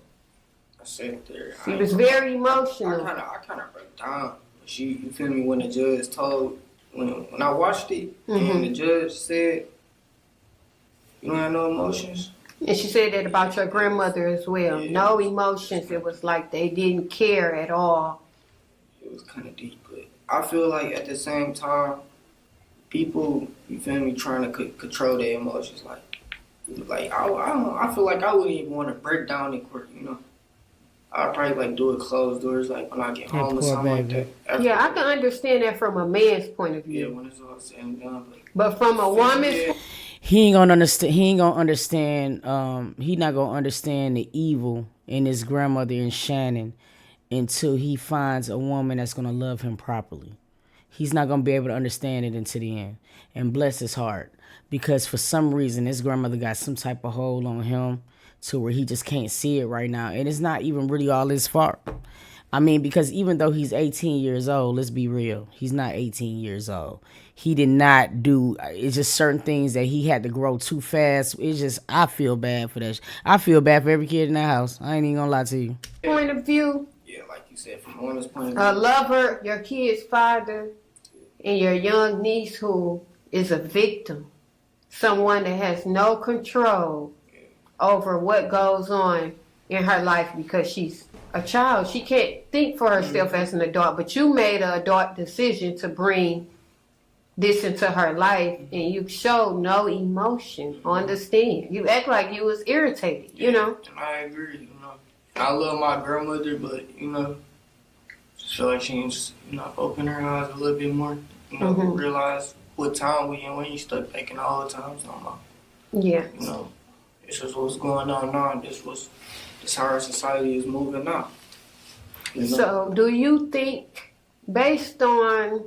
I sat there. She was very emotional. I kind of broke down. You feel me, when the judge told, when I watched it, and the judge said, you don't have no emotions? And she said that about your grandmother as well. Yeah. No emotions. It was like they didn't care at all. It was kind of deep, but I feel like at the same time, people, you feel me, trying to control their emotions. Like I don't know, I feel like I wouldn't even want to break down in court, you know. I'd probably like do it closed doors, like when I get home or something like that. Yeah, I can understand that from a man's point of view. Yeah, when it's all said and done. But from a woman's, he ain't gonna understand. He ain't gonna understand. He not gonna understand the evil in his grandmother and Shannon until he finds a woman that's gonna love him properly. He's not gonna be able to understand it until the end. And bless his heart, because for some reason his grandmother got some type of hold on him to where he just can't see it right now, and it's not even really all his fault. I mean, because even though he's 18 years old, let's be real, he's not 18 years old. He did not do, it's just certain things that he had to grow too fast. It's just, I feel bad for that. I feel bad for every kid in that house. I ain't even gonna lie to you. point of view, Yeah, like you said, from woman's point of view. a lover, your kid's father, and your young niece who is a victim, someone that has no control over what goes on in her life because she's a child. She can't think for herself as an adult, but you made an adult decision to bring this into her life, and you showed no emotion on the stand. You act like you was irritated, you know. I agree, you know. I love my grandmother, but, you know, just feel like she needs to, you know, open her eyes a little bit more, you know, realize what time we in. We ain't stuck thinking all the time, so Yeah. you know, this is what's going on now. This how our society is moving now. You know? So do you think, based on,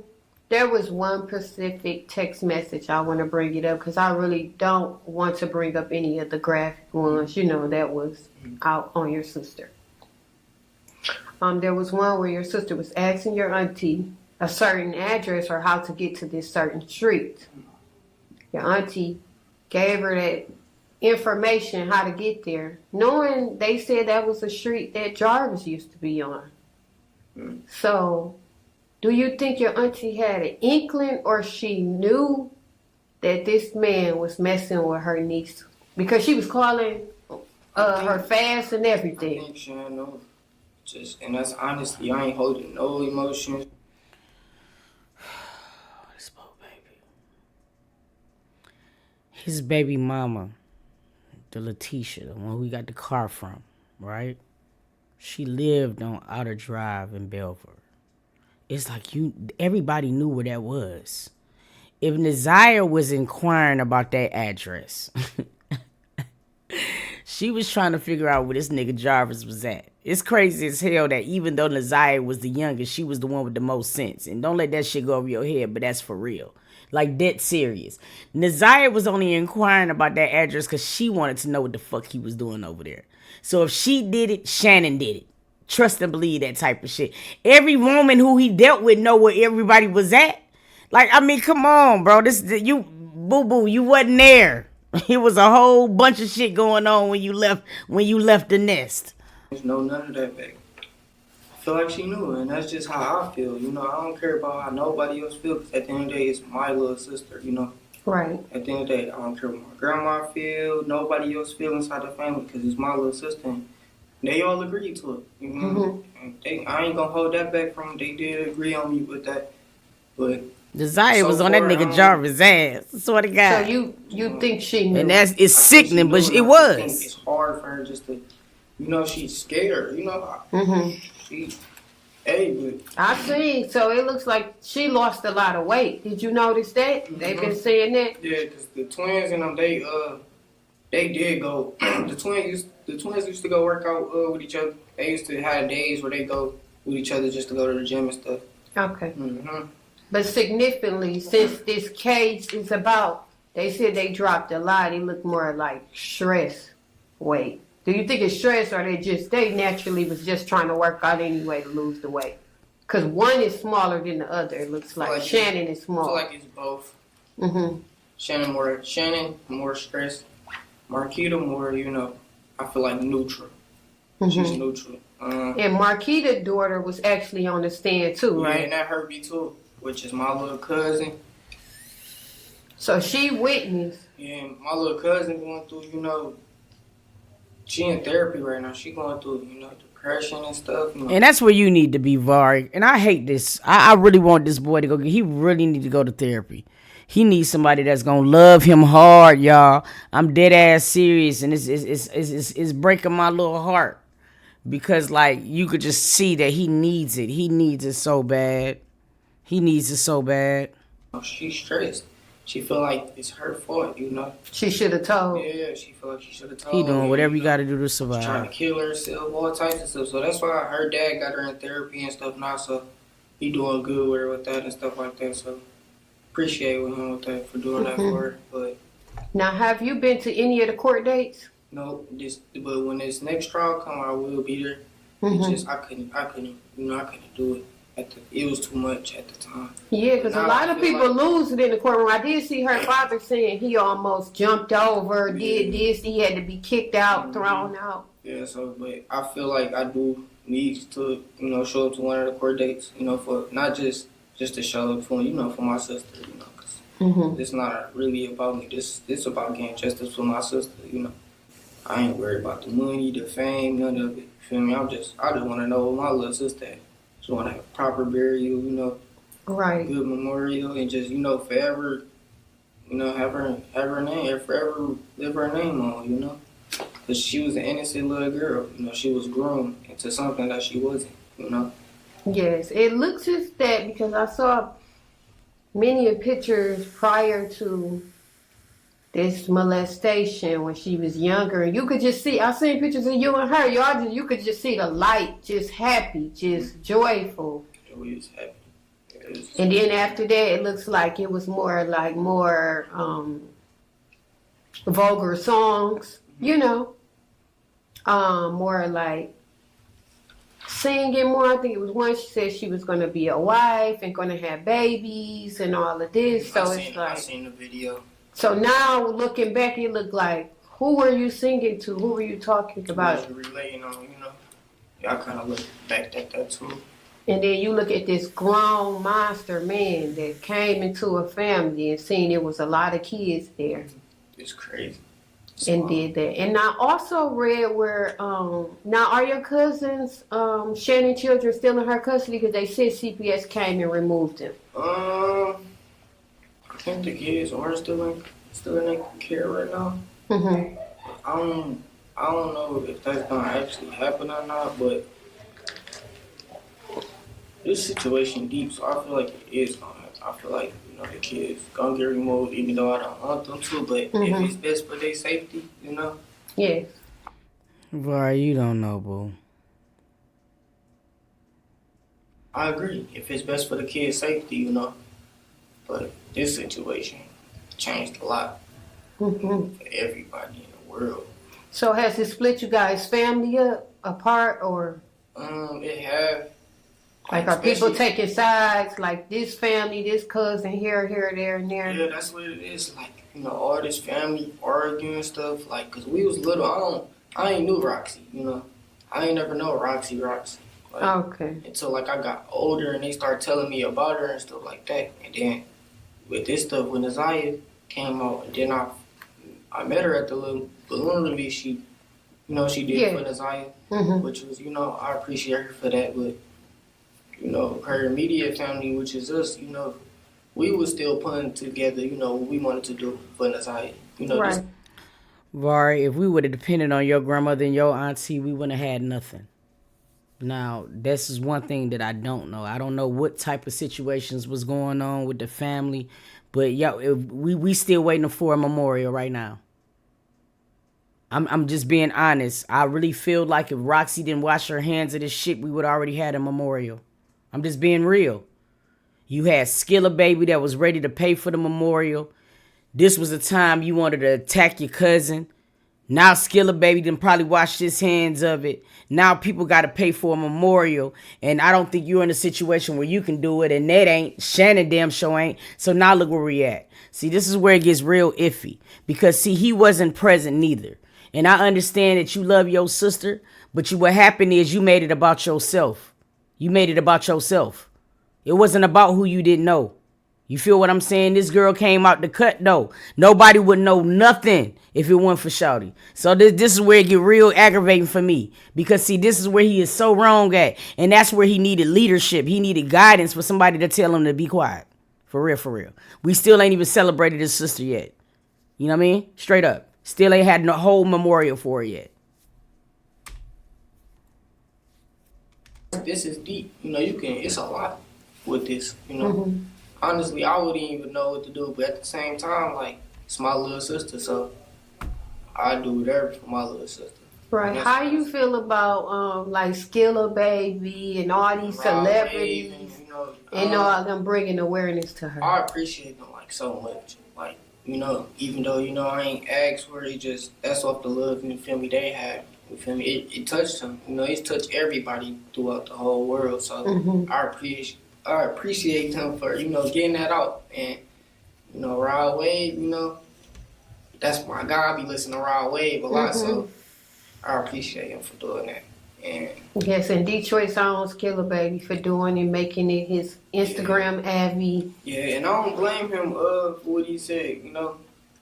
there was one specific text message, I want to bring it up because I really don't want to bring up any of the graphic ones, you know, that was out on your sister. There was one where your sister was asking your auntie a certain address or how to get to this certain street. Your auntie gave her that information how to get there, knowing they said that was a street that Jarvis used to be on. So, do you think your auntie had an inkling or she knew that this man was messing with her niece? Because she was calling her fast and I everything. think she don't know. And that's honestly, I ain't holding no emotions. This poor baby. His baby mama, the Letitia, the one we got the car from, right? She lived on Outer Drive in Belford. It's like everybody knew where that was. If Naziyah was inquiring about that address, she was trying to figure out where this nigga Jarvis was at. It's crazy as hell that even though Naziyah was the youngest, she was the one with the most sense. And don't let that shit go over your head, but that's for real. Like, dead serious. Naziyah was only inquiring about that address because she wanted to know what the fuck he was doing over there. So if she did it, Shannon did it. Trust and believe that type of shit. Every woman who he dealt with know where everybody was at. Like, I mean, come on, bro. You wasn't there. It was a whole bunch of shit going on when you left the nest. There's none of that back. I feel like she knew, and that's just how I feel. You know, I don't care about how nobody else feels. At the end of the day, it's my little sister, you know. Right. At the end of the day, I don't care what my grandma feel, nobody else feel inside the family, because it's my little sister. And they all agreed to it. You know? And I ain't gonna hold that back from them. They did agree on me with that. But Naziyah was on that nigga Jarvis' ass. I swear to God. So you think she knew? And it's sickening, but it I was. think it's hard for her just to, you know, she's scared. You know, but I see. So it looks like she lost a lot of weight. Did you notice that? They've been saying that. yeah, because the twins and them, they did go. the twins used to go work out with each other. They used to have days where they go with each other just to go to the gym and stuff. Okay. But significantly, since this case is about, they said they dropped a lot. It looked more like stress weight. Do you think it's stress, or they naturally was just trying to work out anyway to lose the weight? Because one is smaller than the other. It looks like Shannon is I small. feel like it's both. Shannon more stressed. Marquita more, you know, I feel like neutral. She's neutral. And Marquita's daughter was actually on the stand too, right? Yeah, and that hurt me too, which is my little cousin. So she witnessed. Yeah, my little cousin going through, you know, she in therapy right now. She going through, you know, depression and stuff. You know. And that's where you need to be, Vari. And I hate this. I really want this boy to go. He really need to go to therapy. He needs somebody that's gonna love him hard, y'all. I'm dead ass serious, and it's breaking my little heart because like you could just see that he needs it. He needs it so bad. He needs it so bad. She's stressed. She feel like it's her fault, you know. She should have told. Yeah, she feel like she should have told. He doing whatever you know. gotta do to She's survive. trying to kill herself, all types of stuff. So that's why her dad got her in therapy and stuff now. So he doing good with her with that and stuff like that. So appreciate with him with that for doing that for her. But Now, have you been to any of the court dates? no, but when this next trial come, I will be there. It's just I couldn't, you know, I couldn't do it. It was too much at the time. Yeah, because a lot of people lose it in the courtroom. I did see her father saying he almost jumped over, did this, he had to be kicked out, thrown out. Yeah, so, but I feel like I do need to, you know, show up to one of the court dates, you know, for not just to show up for, you know, for my sister, you know, because it's not really about me. This about getting justice for my sister, you know. I ain't worried about the money, the fame, none of it. You feel me? I just want to know what my little sister at. Just want to have a proper burial, you know, Right. good memorial, and just, you know, forever, you know, have her name, forever live her name on, you know. Because she was an innocent little girl, you know, she was groomed into something that she wasn't, you know. Yes, it looks as that because I saw many pictures prior to this molestation when she was younger. You could just see, I seen pictures of you and her. You could just see the light, just happy, just joyful. We was happy. And then after that, it looks like it was more vulgar songs, you know, more like singing more. I think it was one she said she was going to be a wife and going to have babies and all of this. So I seen the video. So now looking back, it looked like, who were you singing to? Who were you talking about? Relating on, you know. Yeah, I kind of look back at that too. And then you look at this grown monster man that came into a family and seen it was a lot of kids there. It's crazy. And did that. And I also read where, now are your cousins, Shannon children still in her custody? Because they said CPS came and removed them. I think the kids are still in their care right now. I don't know if that's gonna actually happen or not, but this situation deep, so I feel like it is gonna happen. I feel like, you know, the kids gonna get removed, even though I don't want them to. But if it's best for their safety, you know. Yes. Vari, you don't know, boo. I agree. If it's best for the kids' safety, you know. But this situation changed a lot for everybody in the world. So has it split you guys' family up, apart, or? It have. Like, are people taking sides, like this family, this cousin, here, there, and there? Yeah, that's what it is. Like, you know, all this family arguing and stuff. Like, because we was little, I ain't knew Roxy, you know. I ain't never know Roxy. Like, Okay. Until, like, I got older and they started telling me about her and stuff like that. And then with this stuff, when Naziyah came out, and then I met her at the little balloon release she did for Naziyah, which was, you know, I appreciate her for that. But, you know, her immediate family, which is us, you know, we was still putting together, you know, what we wanted to do for Naziyah. You know, Right. Vari, if we would have depended on your grandmother and your auntie, we wouldn't have had nothing. Now, this is one thing that I don't know. I don't know what type of situations was going on with the family, but we still waiting for a memorial right now. I'm just being honest. I really feel like if Roxy didn't wash her hands of this shit, we would already had a memorial. I'm just being real. You had Skilla Baby that was ready to pay for the memorial. This was the time you wanted to attack your cousin. Now Skilla Baby done probably washed his hands of it. Now people got to pay for a memorial. And I don't think you're in a situation where you can do it. And that ain't. Shannon damn sure ain't. So now look where we at. See, this is where it gets real iffy. Because, see, he wasn't present neither. And I understand that you love your sister. But what happened is you made it about yourself. You made it about yourself. It wasn't about who you didn't know. You feel what I'm saying? This girl came out the cut, though. Nobody would know nothing if it weren't for Shawty. So this is where it get real aggravating for me. Because, see, this is where he is so wrong at. And that's where he needed leadership. He needed guidance for somebody to tell him to be quiet. For real, for real. We still ain't even celebrated his sister yet. You know what I mean? Straight up. Still ain't had no whole memorial for her yet. This is deep. You know, it's a lot with this, you know. Honestly, I wouldn't even know what to do, but at the same time, like, it's my little sister, so I do whatever for my little sister. Right. How you feel about like Skilla Baby and all these celebrities and all them bringing awareness to her? I appreciate them like so much. Like, you know, even though, you know, I ain't asked for it, that's off the love, you feel me, they have. You feel me? It touched them. You know, it's touched everybody throughout the whole world. So I appreciate them for, you know, getting that out. And, you know, Rod Wave, you know, that's my guy. I be listening to Rod Wave a lot, so I appreciate him for doing that. And yes, and Detroit's own Skilla Baby for doing and making it his Instagram Abby. Yeah, and I don't blame him for what he said, you know.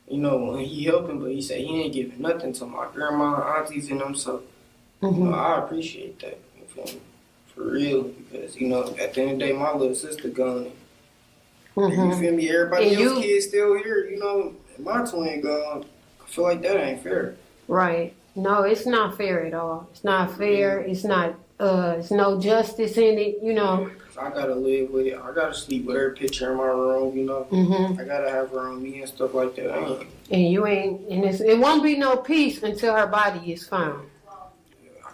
You know, when he helping, but he said he ain't giving nothing to my grandma, aunties, and them, so you know, I appreciate that, you feel me? For real, because, you know, at the end of the day, my little sister gone. You feel me? Everybody else kids still here, you know, and my twin gone. I feel like that ain't fair. Right. No, it's not fair at all. It's not fair. It's not, it's no justice in it, you know. I gotta live with it. I gotta sleep with her picture in my room, you know. I gotta have her on me and stuff like that. And you ain't, and it won't be no peace until her body is found.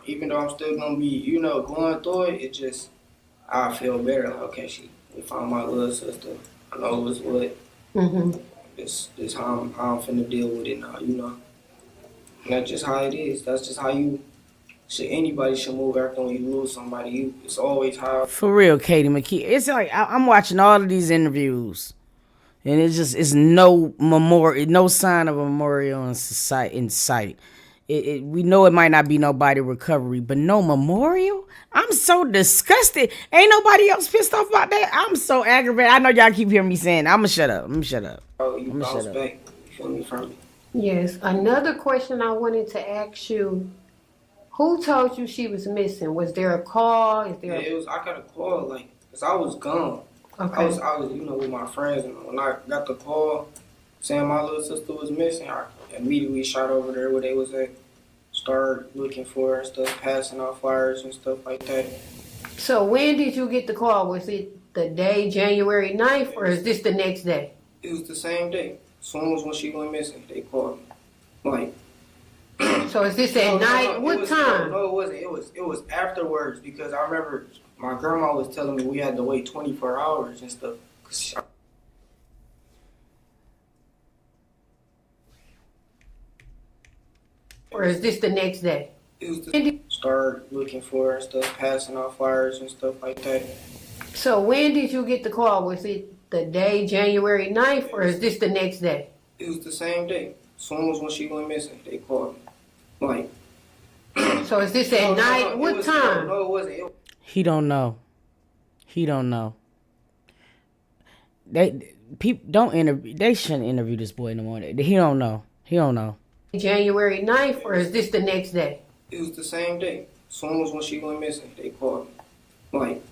Even though I'm still gonna be, you know, going through it, it just, I feel better. Like, okay, we found my little sister. I know what's what. This how I'm finna deal with it now, you know. And that's just how it is. That's just how anybody should move after when you lose somebody. It's always how. For real, Katie McKee. It's like I'm watching all of these interviews, and it's no memorial, no sign of a memorial in sight. We know it might not be nobody recovery, but no memorial. I'm so disgusted. Ain't nobody else pissed off about that. I'm so aggravated. I know y'all keep hearing me saying, "I'ma shut up. Oh, you bounce back. You feel me from me? Yes. Another question I wanted to ask you. Who told you she was missing? Was there a call? I got a call, like, cause I was gone. Okay. I was, you know, with my friends, and when I got the call saying my little sister was missing, I immediately shot over there where they was at, started looking for her and stuff, passing out flyers and stuff like that. So when did you get the call? Was it the day, January 9th, or is this the next day? It was the same day. As soon as when she went missing, they called me. Like, so is this at night? What time? No, it wasn't. It was afterwards, because I remember my grandma was telling me we had to wait 24 hours and stuff. Or is this the next day? It was start looking for her and stuff, passing out flyers and stuff like that. So when did you get the call? Was it the day, January 9th, or is this the next day? It was the same day. As soon as when she went missing, they called me. Like, so is this at night? What time? No, it wasn't. He don't know. People don't interview. They shouldn't interview this boy in the morning. He don't know. January 9th, or is this the next day? It was the same day. As soon as when she went missing, they called me. Like,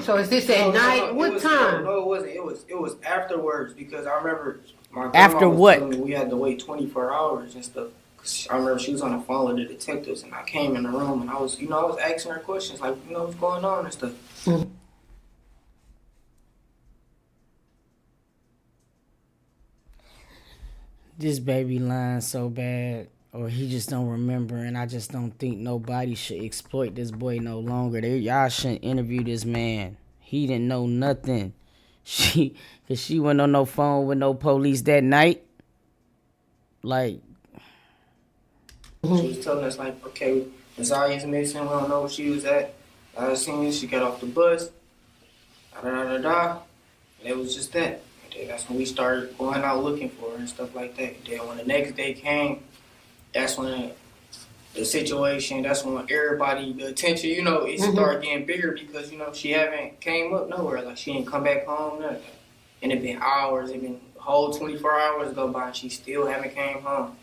so is this at night? What time? No, it wasn't. It was afterwards, because I remember my grandma was telling me we had to wait 24 hours and stuff. Cause I remember she was on the phone with the detectives, and I came in the room, and I was asking her questions like, you know, what's going on and stuff. This baby lying so bad, or he just don't remember, and I just don't think nobody should exploit this boy no longer. Y'all shouldn't interview this man. He didn't know nothing. Cause she went on no phone with no police that night. Like, she was telling us, like, okay, Naziyah's missing, we don't know where she was at. I seen she got off the bus, and it was just that. And then that's when we started going out looking for her and stuff like that. And then when the next day came, that's when the situation, that's when everybody, the attention, you know, it started getting bigger, because, you know, she haven't came up nowhere. Like, she ain't come back home, nothing. And it been hours, it been a whole 24 hours go by, and she still haven't came home.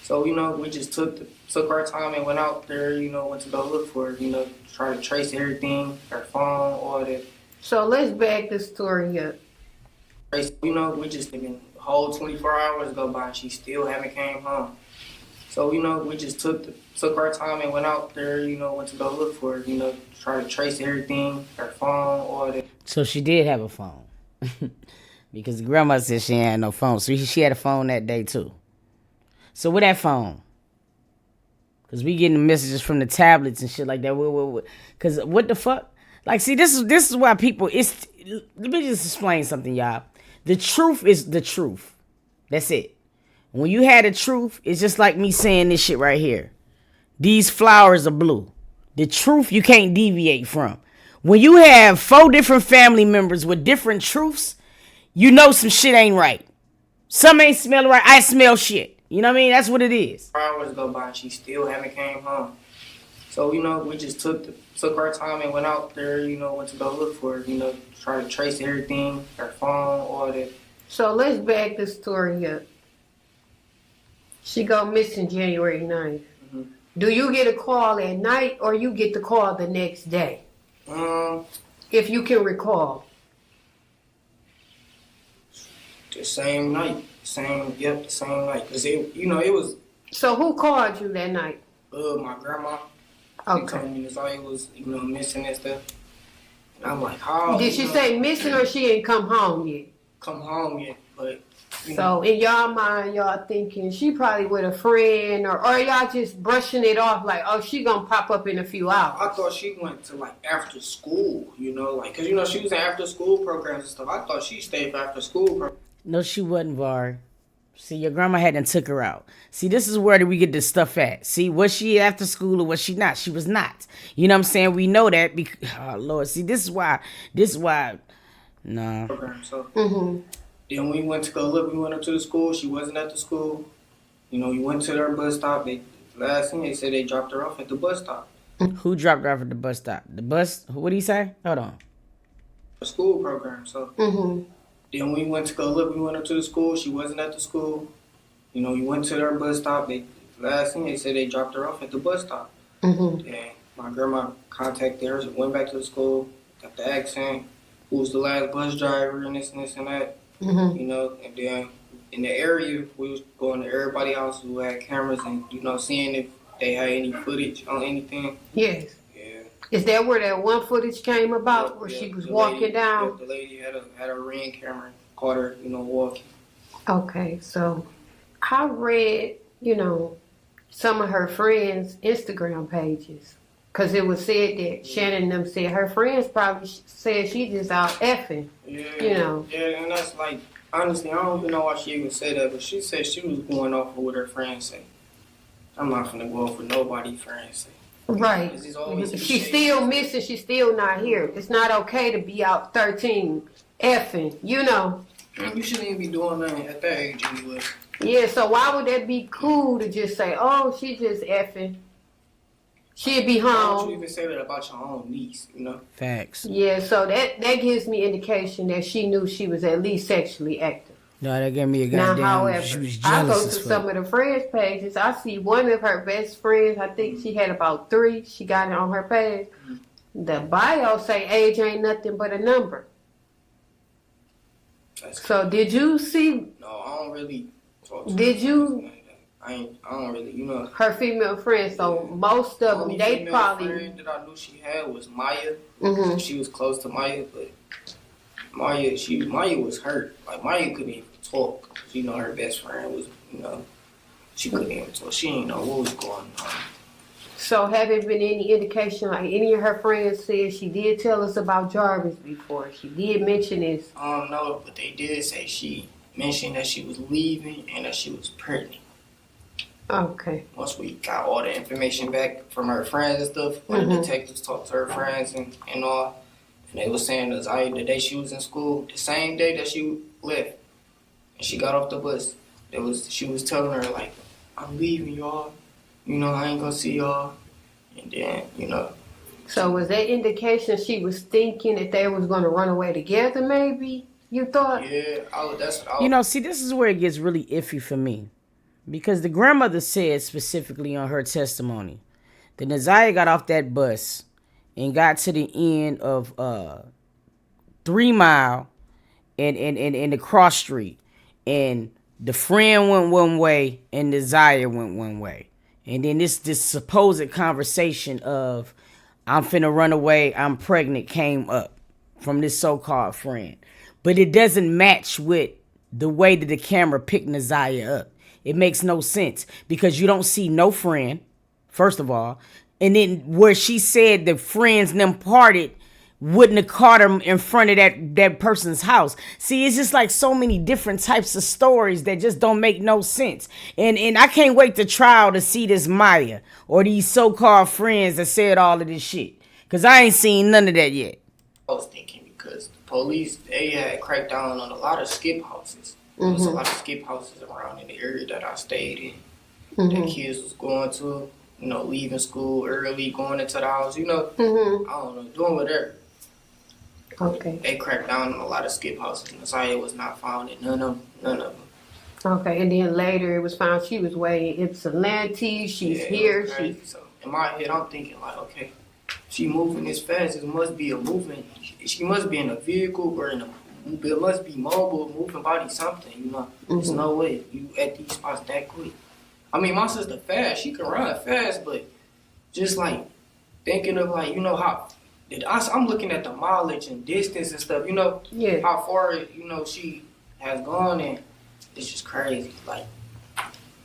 So, you know, we just took our time and went out there, you know, went to go look for her, you know, try to trace everything, her phone, all that. So let's back the story up. You know, we just thinking the whole 24 hours go by and she still haven't came home. So, you know, we just took our time and went out there, you know, went to go look for her, you know, try to trace everything, her phone, all that. So she did have a phone. Because the grandma said she ain't had no phone. So she had a phone that day too. So with that phone, because we getting messages from the tablets and shit like that. Because what the fuck? Like, see, this is why people, let me just explain something, y'all. The truth is the truth. That's it. When you had the truth, it's just like me saying this shit right here. These flowers are blue. The truth you can't deviate from. When you have 4 different family members with different truths, you know some shit ain't right. Some ain't smelling right. I smell shit. You know what I mean? That's what it is. Hours go by and she still haven't came home. So, you know, we just took our time and went out there, you know, went to go look for her, you know, try to trace everything, her phone, all that. So let's back the story up. She go missing January 9th. Mm-hmm. Do you get a call at night or you get the call the next day? If you can recall. The same night. The same night. Because, it was... So who called you that night? My grandma. She told me Naziyah was, you know, missing and stuff. And I'm like, how? Did she say missing or she ain't come home yet? Come home yet, but... So in y'all mind, y'all thinking she probably with a friend or y'all just brushing it off like, oh, she gonna pop up in a few hours? I thought she went to like after school, you know, like, cause you know she was in after school programs and stuff. I thought she stayed for after school programs. No, she wasn't, Vari. See, your grandma hadn't took her out. See, this is where we get this stuff at. See, was she after school or was she not? She was not. You know what I'm saying? We know that because, oh Lord, see, this is why, nah. So, Then we went to go look. We went up to the school. She wasn't at the school. You know, we went to their bus stop. Last thing they said they dropped her off at the bus stop. Who dropped her off at the bus stop? The bus? What did he say? Hold on. The school program. So then we went to go look. We went up to the school. She wasn't at the school. You know, we went to their bus stop. Last thing they said they dropped her off at the bus stop. And my grandma contacted her. Went back to the school. Got the accent. Who was the last bus driver and this and this and that. You know, and then in the area, we was going to everybody's house who had cameras and, you know, seeing if they had any footage on anything. Yes. Yeah. Is that where that one footage came about, where she was walking down? The lady had a Ring camera, caught her, you know, walking. Okay, so I read, you know, some of her friends' Instagram pages. Because it was said that Shannon and them said her friends probably said she just out effing. Yeah. You know. Yeah, and that's like, honestly, I don't even know why she even said that, but she said she was going off of what her friends say. I'm not finna go off with nobody's friends say. Right. She's still missing. She's still not here. It's not okay to be out 13 effing, you know. You shouldn't even be doing that at that age anyway. Yeah, so why would that be cool to just say, oh, she just effing? She'd be home. Why don't you even say that about your own niece, you know? Facts. Yeah, so that gives me indication that she knew she was at least sexually active. No, that gave me a Now, goddamn. however, She was I jealous go to as fuck. some of the friends' pages. I see one of her best friends. I think she had about 3. She got it on her page. The bio say age ain't nothing but a number. So did you see? No, I don't really talk to Did you? I don't really, you know. Her female friends. So most of them, they probably. The friend that I knew she had was Maya. Mm-hmm. She was close to Maya, but Maya was hurt. Like Maya couldn't even talk. You know, her best friend was, you know, she couldn't even talk. She didn't know what was going on. So have it been any indication, like any of her friends said she did tell us about Jarvis before? She did mention this. No, but they did say she mentioned that she was leaving and that she was pregnant. Okay. Once we got all the information back from her friends and stuff, when the detectives talked to her friends and all, and they was saying that the day she was in school, the same day that she left, and she got off the bus, she was telling her, like, I'm leaving, y'all. You know, I ain't gonna see y'all. And then, you know. So was that indication she was thinking that they was gonna run away together, maybe? You thought? Yeah, that's what I was. You know, see, this is where it gets really iffy for me. Because the grandmother said specifically on her testimony that Naziyah got off that bus and got to the end of 3 Mile in the cross street, and the friend went one way and Naziyah went one way. And then this supposed conversation of I'm finna run away, I'm pregnant came up from this so-called friend. But it doesn't match with the way that the camera picked Naziyah up. It makes no sense because you don't see no friend, first of all. And then where she said the friends them parted, wouldn't have caught him in front of that person's house. See, it's just like so many different types of stories that just don't make no sense. And I can't wait to trial to see this Maya or these so-called friends that said all of this shit. Because I ain't seen none of that yet. I was thinking because the police, they had cracked down on a lot of skip houses. There was a lot of skip houses around in the area that I stayed in. That kids was going to, leaving school early, going into the house, I don't know, doing whatever. Okay. They cracked down on a lot of skip houses. Naziyah was not found in none of them. Okay, and then later it was found she was way in Ypsilanti. She's here. So in my head, I'm thinking like, okay, she moving this fast. It must be a movement. She must be in a vehicle or it must be mobile, moving body, something. There's no way you at these spots that quick. I mean, my sister fast. She can run fast, but just like thinking of like, how. I'm looking at the mileage and distance and stuff, how far, she has gone, and it's just crazy. Like,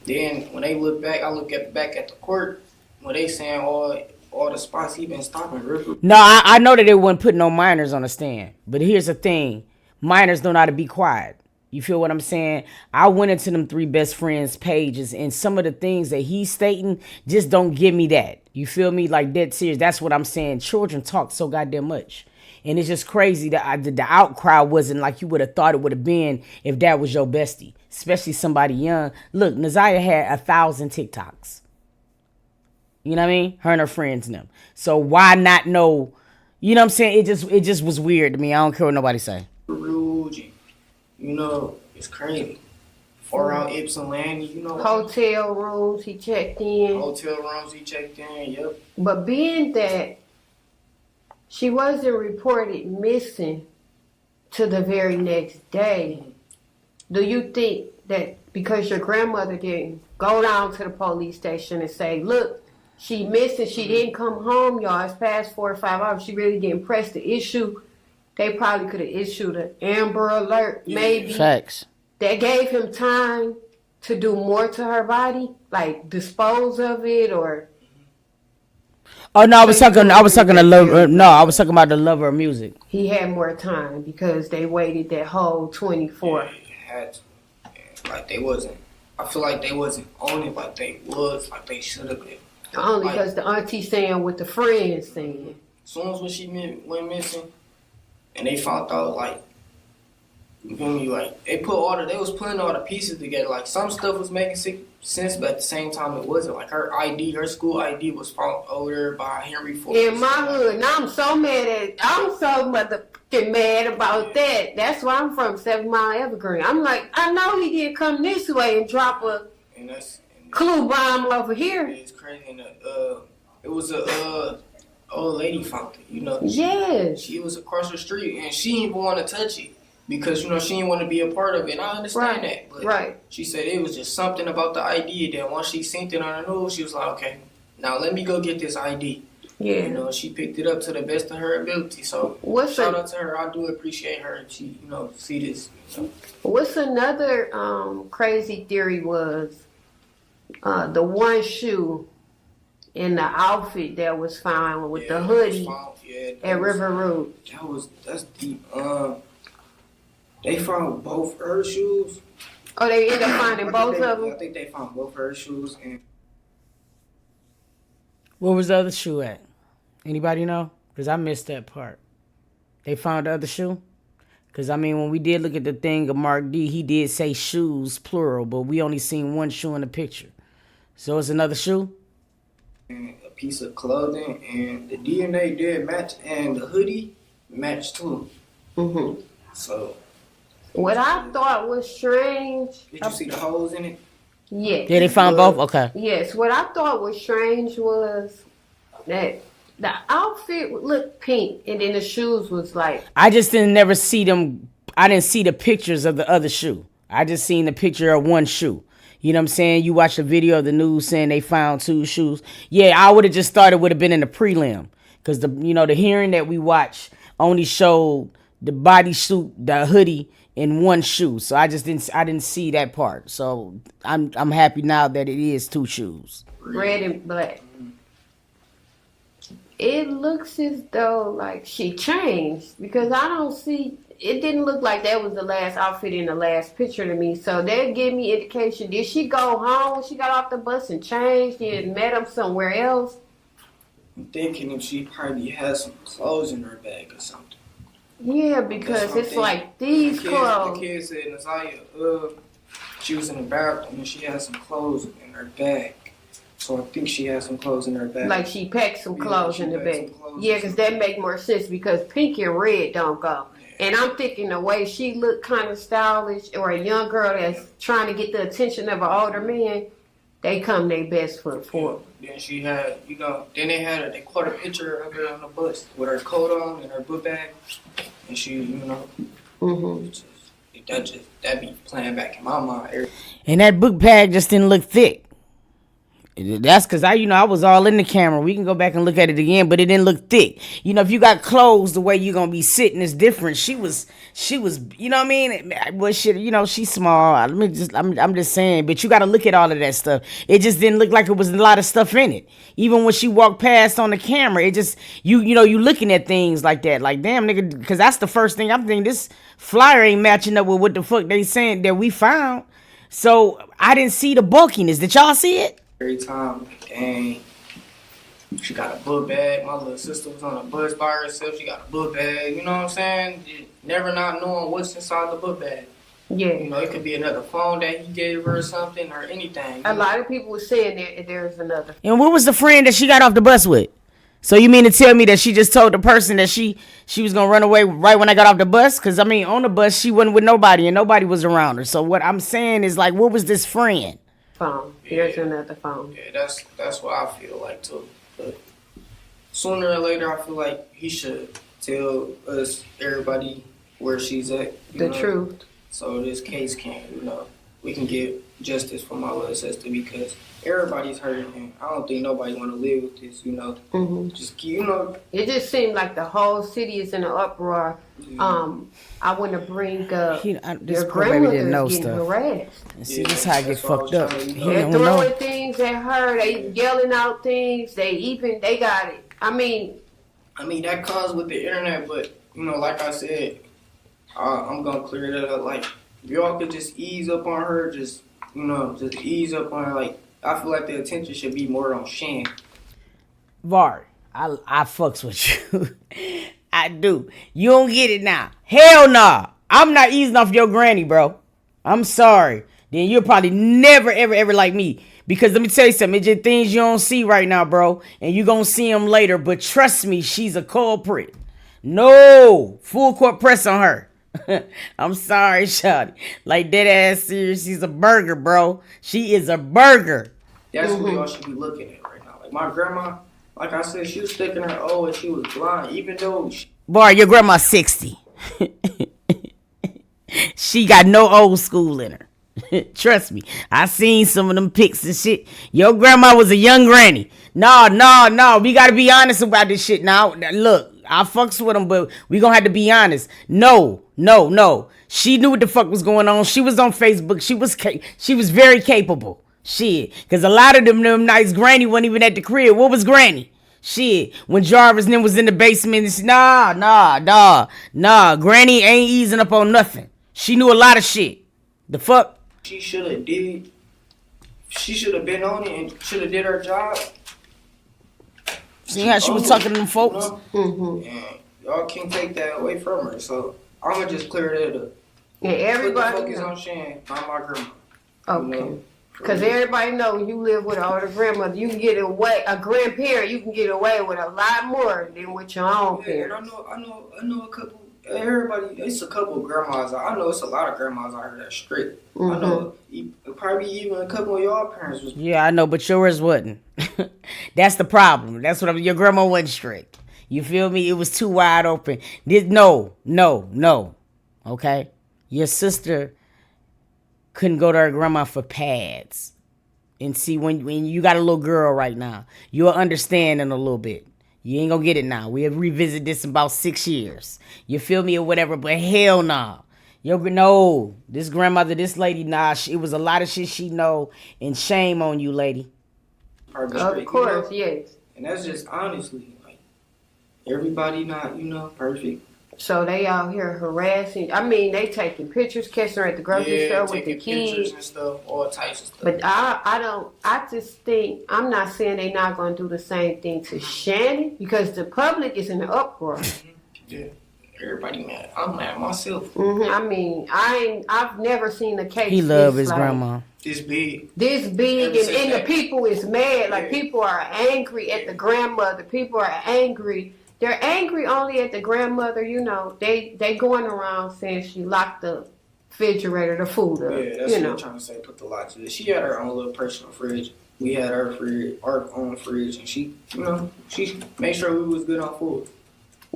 then when they look back, I look back at the court, when they saying all the spots he been stopping. No, I know that they wouldn't put no minors on the stand, but here's the thing. Minors don't know how to be quiet. You feel what I'm saying? I went into them 3 best friends pages, and some of the things that he's stating just don't give me that. You feel me? Like, dead serious. That's what I'm saying. Children talk so goddamn much. And it's just crazy that the outcry wasn't like you would have thought it would have been if that was your bestie, especially somebody young. Look, Naziyah had 1,000 TikToks. You know what I mean? Her and her friends and them. So why not know? You know what I'm saying? It just was weird to me. I don't care what nobody say. It's crazy. Around Ypsilanti, Hotel rooms he checked in. Yep. But being that she wasn't reported missing to the very next day, do you think that because your grandmother didn't go down to the police station and say, look, she missing, she didn't come home, y'all, it's past 4 or 5 hours, she really didn't press the issue, they probably could have issued an Amber Alert, maybe. Facts. That gave him time to do more to her body, like dispose of it or. Oh no, I was talking about the lover of music. He had more time because they waited that whole 24. Yeah, had to. Like they wasn't. I feel like they wasn't on it like they was, like they should have been. Only because the auntie saying what the friends saying. As soon as when she went missing, and they found out like. You feel me? Like they was putting all the pieces together. Like some stuff was making sense, but at the same time it wasn't. Like her school ID was found over there by Henry Ford. In my hood, now I'm so motherfucking mad about that. That's where I'm from, 7 Mile Evergreen. I'm like, I know he didn't come this way and drop a clue bomb over here. It's crazy. And it was a old lady found it. Yes. She was across the street and she didn't even want to touch it. Because, she didn't want to be a part of it. And I understand that. But she said it was just something about the ID that once she seen it on the news, she was like, okay, now let me go get this ID. Yeah. She picked it up to the best of her ability. So shout out to her. I do appreciate her. And she, see this. What's another crazy theory was the one shoe in the outfit that was found with the hoodie at River Road. That's deep. They found both her shoes. Oh, they ended up finding both of them? I think they found both her shoes. And Where was the other shoe at? Anybody know? Because I missed that part. They found the other shoe? Because, when we did look at the thing of Mark D, he did say shoes, plural, but we only seen one shoe in the picture. So it's another shoe? And a piece of clothing, and the DNA did match, and the hoodie matched too. Mm-hmm. So... What I thought was strange. Did you see the holes in it? Yes. Yeah, they found both? Okay. Yes. What I thought was strange was that the outfit looked pink and then the shoes was like. I just didn't never see them I didn't see the pictures of the other shoe. I just seen the picture of one shoe. You know what I'm saying? You watch the video of the news saying they found 2 shoes. Yeah, I would have just thought it would have been in the prelim. Because the hearing that we watched only showed the bodysuit, the hoodie, in one shoe. So I didn't see that part. So I'm happy now that it is 2 shoes. Red and black. It looks as though like she changed because I don't see. It didn't look like that was the last outfit in the last picture to me. So that gave me indication. Did she go home when she got off the bus and changed and met him somewhere else? I'm thinking if she probably has some clothes in her bag or something. Yeah, because it's like these clothes. The kid said Naziyah, she was in the bathroom and she had some clothes in her bag. So I think she had some clothes in her bag. Like she packed some clothes in the bag. Yeah, because that make more sense because pink and red don't go. Yeah. And I'm thinking the way she looked kind of stylish or a young girl that's trying to get the attention of an older man, they come their best foot forward. Then she had, then they caught a picture of her on the bus with her coat on and her book bag. And she, that be playing back in my mind. And that book bag just didn't look thick. That's because I was all in the camera. We can go back and look at it again, but it didn't look thick. If you got clothes, the way you're gonna be sitting is different. She was, you know what I mean? Well, shit, she's small. I'm just saying, but you got to look at all of that stuff. It just didn't look like it was a lot of stuff in it. Even when she walked past on the camera, it just, you looking at things like that, like damn nigga, because that's the first thing I'm thinking. This flyer ain't matching up with what the fuck they saying that we found. So I didn't see the bulkiness. Did y'all see it? Every time, dang, she got a book bag. My little sister was on a bus by herself. She got a book bag. You know what I'm saying? Never not knowing what's inside the book bag. Yeah. It could be another phone that he gave her or something or anything. A lot of people were saying that there's another. And what was the friend that she got off the bus with? So you mean to tell me that she just told the person that she was going to run away right when I got off the bus? Because, on the bus, she wasn't with nobody and nobody was around her. So what I'm saying is, like, what was this friend? Phone. Here's another phone. Yeah, that's what I feel like too. But sooner or later, I feel like he should tell us, everybody, where she's at. The truth. So this case can, we can get justice for my little sister because everybody's hurting and I don't think nobody want to live with this, Just, It just seemed like the whole city is in an uproar. I want to bring up your grandmother's getting harassed. And see, this how I get fucked up. They're throwing things at her. They yelling out things. They got it. I mean, that comes with the internet, but, like I said, I'm going to clear that up. Like, if y'all could just ease up on her, just ease up on her. Like, I feel like the attention should be more on Shan. Vari, I fucks with you. I do. You don't get it now. Hell nah. I'm not easing off your granny, bro. I'm sorry. Then you'll probably never, ever, ever like me. Because let me tell you something. It's just things you don't see right now, bro. And you're going to see them later. But trust me, she's a culprit. No. Full court press on her. I'm sorry, shawty. Like, dead ass serious. She's a burger, bro. She is a burger. That's what y'all should be looking at right now. Like, my grandma, like I said, she was sticking her O and she was blind, even though Boy, your grandma's 60. She got no old school in her. Trust me. I seen some of them pics and shit. Your grandma was a young granny. No. We got to be honest about this shit now. Look, I fucks with them, but we gonna have to be honest. No. She knew what the fuck was going on. She was on Facebook. She was very capable. Shit. Because a lot of them nights, Granny wasn't even at the crib. What was Granny? Shit. When Jarvis and them was in the basement, it's, nah. Granny ain't easing up on nothing. She knew a lot of shit. The fuck? She should have been on it and should have did her job. See how she was talking to them folks? And y'all can't take that away from her. So I'm going to just clear that up. And everybody Put the focus on Shan, not my grandma. Okay. Because everybody know when you live with an older grandmother, you can get away, a grandparent, you can get away with a lot more than with your own parents. I know a couple, everybody, it's a couple of grandmas. I know it's a lot of grandmas out here that's strict. I know probably even a couple of y'all parents was. Yeah, I know, but yours wasn't. That's the problem. That's what your grandma wasn't strict. You feel me? It was too wide open. No. okay? Your sister couldn't go to her grandma for pads. And see, when you got a little girl right now, you'll understand in a little bit. You ain't gonna get it now. We'll revisit this in about 6 years. You feel me or whatever, but hell nah. No, this grandmother, this lady, nah, it was a lot of shit she know, and shame on you, lady. Of course, yes. And that's just honestly, like, everybody not, perfect. So they out here harassing. I mean, they taking pictures, catching her at the grocery store with the kids and stuff, all types of stuff. But I just think, I'm not saying they not gonna do the same thing to Shannon, because the public is in an uproar. Yeah, everybody mad. I'm mad myself. I mean, I've never seen a case. He love his grandma. This big, and the people is mad. Like, people are angry at the grandmother. People are angry. They're angry only at the grandmother, They going around saying she locked the refrigerator, the food up. Yeah, that's what I'm trying to say. Put the lock to this. She had her own little personal fridge. We had our fridge, our own fridge, and she made sure we was good on food.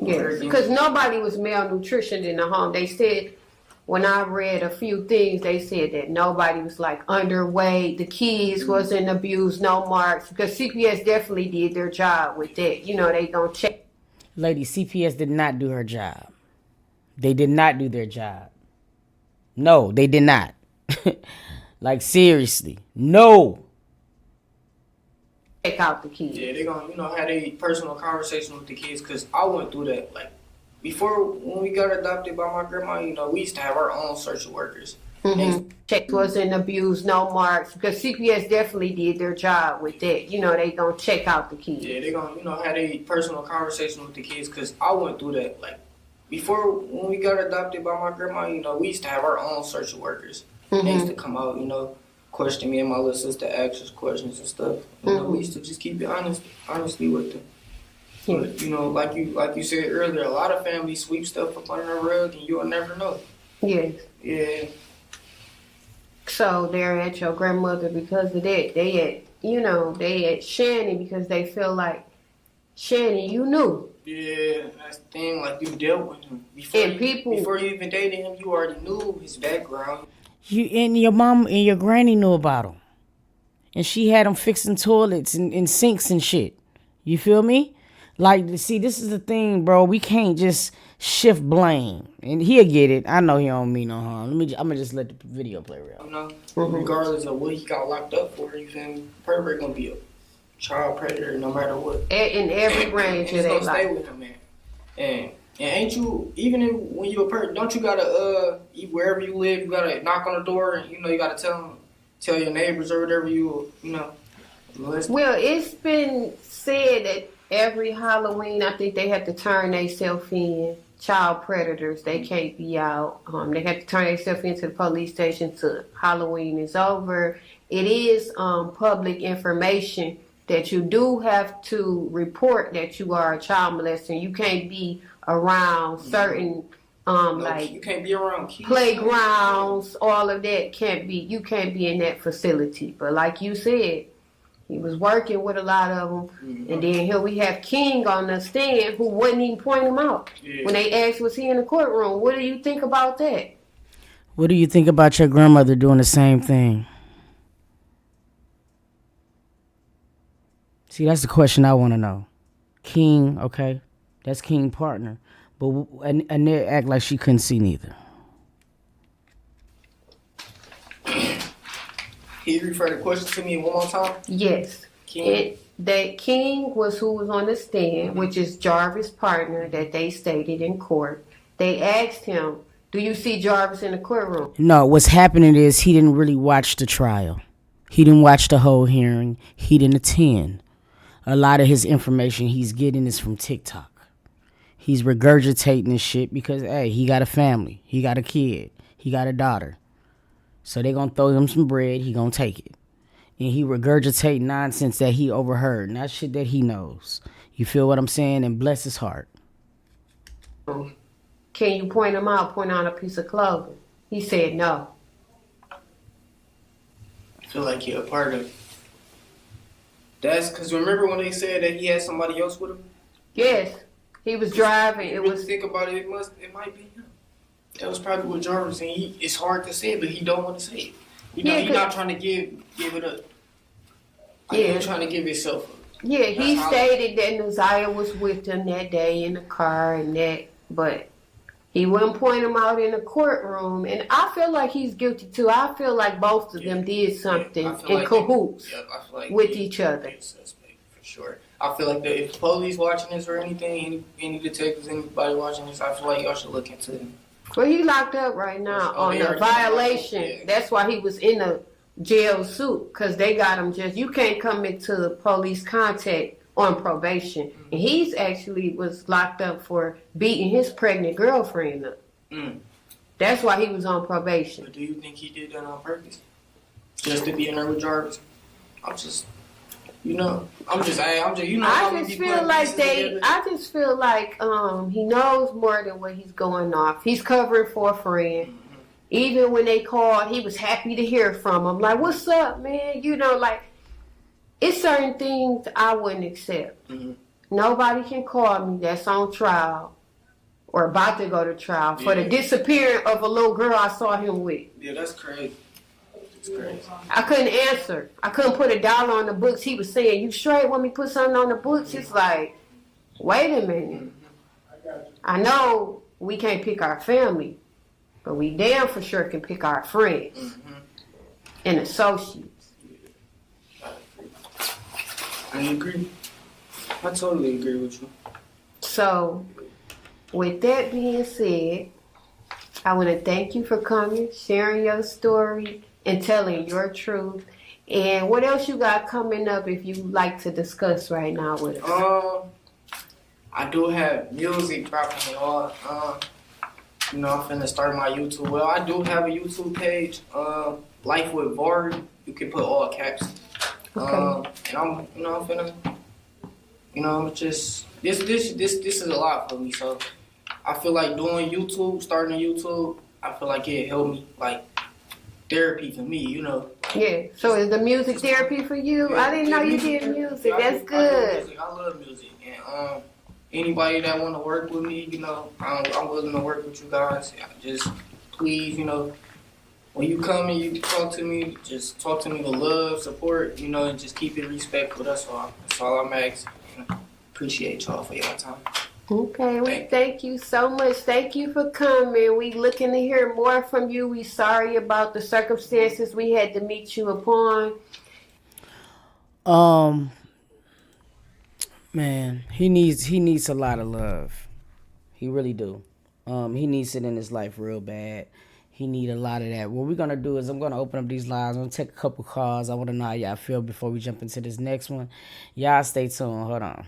Yes, because nobody was malnutritioned in the home. They said, when I read a few things, they said that nobody was like underweight. The kids wasn't abused, no marks, because CPS definitely did their job with that. They don't check. Lady, CPS did not do her job. They did not do their job. No, they did not. Like, seriously. No. Check out the kids. Yeah, they gonna, have a personal conversation with the kids, because I went through that. Like, before, when we got adopted by my grandma, we used to have our own social workers. Check wasn't abused, no marks, because CPS definitely did their job with that. They don't check out the kids. Yeah, they gonna, have a personal conversation with the kids, because I went through that. Like, before, when we got adopted by my grandma, we used to have our own social workers. They used to come out, question me and my little sister, ask us questions and stuff. We used to just keep it honestly with them. But, like you said earlier, a lot of families sweep stuff up under the rug, and you'll never know. Yes. Yeah. So they're at your grandmother because of that. They at Shannon because they feel like, Shannon, you knew. Yeah, that's the thing. Like, you dealt with him before you even dated him. You already knew his background. You and your mom and your granny knew about him, and she had him fixing toilets and sinks and shit. You feel me? Like, see, this is the thing, bro. We can't just shift blame, and he'll get it. I know he don't mean no harm. I'm gonna just let the video play real. Regardless of what he got locked up for, you feel me? Pervert gonna be a child predator no matter what. In every range of their life. Stay with him, man. And ain't you, even when you a person, don't you gotta wherever you live, you gotta knock on the door and you gotta tell your neighbors or whatever Well, it's been said that every Halloween, I think they have to turn themselves in. Child predators, they can't be out. They have to turn themselves into the police station till Halloween is over. It is public information that you do have to report that you are a child molester. You can't be around certain you can't be around kids. Playgrounds, all of that can't be. You can't be in that facility. But like you said, he was working with a lot of them. And then here we have King on the stand who wouldn't even point him out. Yeah. When they asked, was he in the courtroom? What do you think about that? What do you think about your grandmother doing the same thing? See, that's the question I want to know. King, okay, that's King's partner. But and they act like she couldn't see neither. Can you refer the question to me one more time? Yes. King was who was on the stand, which is Jarvis' partner that they stated in court. They asked him, do you see Jarvis in the courtroom? No, what's happening is he didn't really watch the trial. He didn't watch the whole hearing. He didn't attend. A lot of his information he's getting is from TikTok. He's regurgitating this shit because, hey, he got a family. He got a kid. He got a daughter. So they gonna throw him some bread, he gonna take it. And he regurgitate nonsense that he overheard, not shit that he knows. You feel what I'm saying? And bless his heart. Can you point him out, point out a piece of clothing? He said no. I feel like you're a part of it. That's because remember when they said that he had somebody else with him? Yes. He was driving. Think about it, it might be him. That was probably with Jarvis, and it's hard to say, but he don't want to say it. You know, Yeah, he's not trying to give it up. Like, Yeah. he's trying to give himself up. Yeah, he That's how- stated that Naziyah was with him that day in the car and that, but he wouldn't point him out in the courtroom. And I feel like he's guilty too. I feel like both of them did something I feel in like cahoots I feel like with they- each other. they're suspect, for sure. I feel like if the police watching this or anything, any detectives, anybody watching this, I feel like y'all should look into them. Well, he locked up right now Oh, on they a already violation. locked up, yeah. That's why he was in a jail suit, because they got him just, you can't come into the police contact on probation. Mm-hmm. And he's actually was locked up for beating his pregnant girlfriend up. Mm. That's why he was on probation. But do you think he did that on purpose? Just to be in there with Jarvis? I'm just, you know, how I we just be feel putting like pieces together. I just feel like he knows more than what he's going off. He's covering for a friend. Mm-hmm. Even when they called, he was happy to hear from him. Like, what's up, man? You know, like, it's certain things I wouldn't accept. Mhm. Nobody can call me that's on trial or about to go to trial for the Yeah. disappearance of a little girl I saw him with. Yeah, that's crazy. It's crazy. I couldn't answer. I couldn't put $1 on the books. He was saying, you straight want me to put something on the books? It's like, wait a minute. I know we can't pick our family, but we damn for sure can pick our friends and associates. I agree. I totally agree with you. So, with that being said, I want to thank you for coming, sharing your story, and telling your truth. And what else you got coming up if you like to discuss right now with us? I do have music dropping y'all. You know, I'm finna start my YouTube. Well, I do have a YouTube page, Life with Vari. You can put all caps. Okay. And I'm finna, just this is a lot for me. So I feel like doing YouTube, starting a YouTube, I feel like it helped me, like therapy for me. You know. Yeah. So is the music therapy for you? I didn't know you did music. That's I good. love music, and anybody that want to work with me, you know, I'm willing to work with you guys. Just please, you know, when you come and you talk to me, just talk to me with love, support, you know, and just keep it respectful. That's all I'm asking. You know, appreciate y'all for your time. Okay, we thank you so much. Thank you for coming. We looking to hear more from you. We sorry about the circumstances we had to meet you upon. Man, he needs a lot of love. He really do. He needs it in his life real bad. He need a lot of that. What we're gonna do is I'm gonna open up these lines. I'm gonna take a couple calls. I wanna know how y'all feel before we jump into this next one. Y'all stay tuned. Hold on.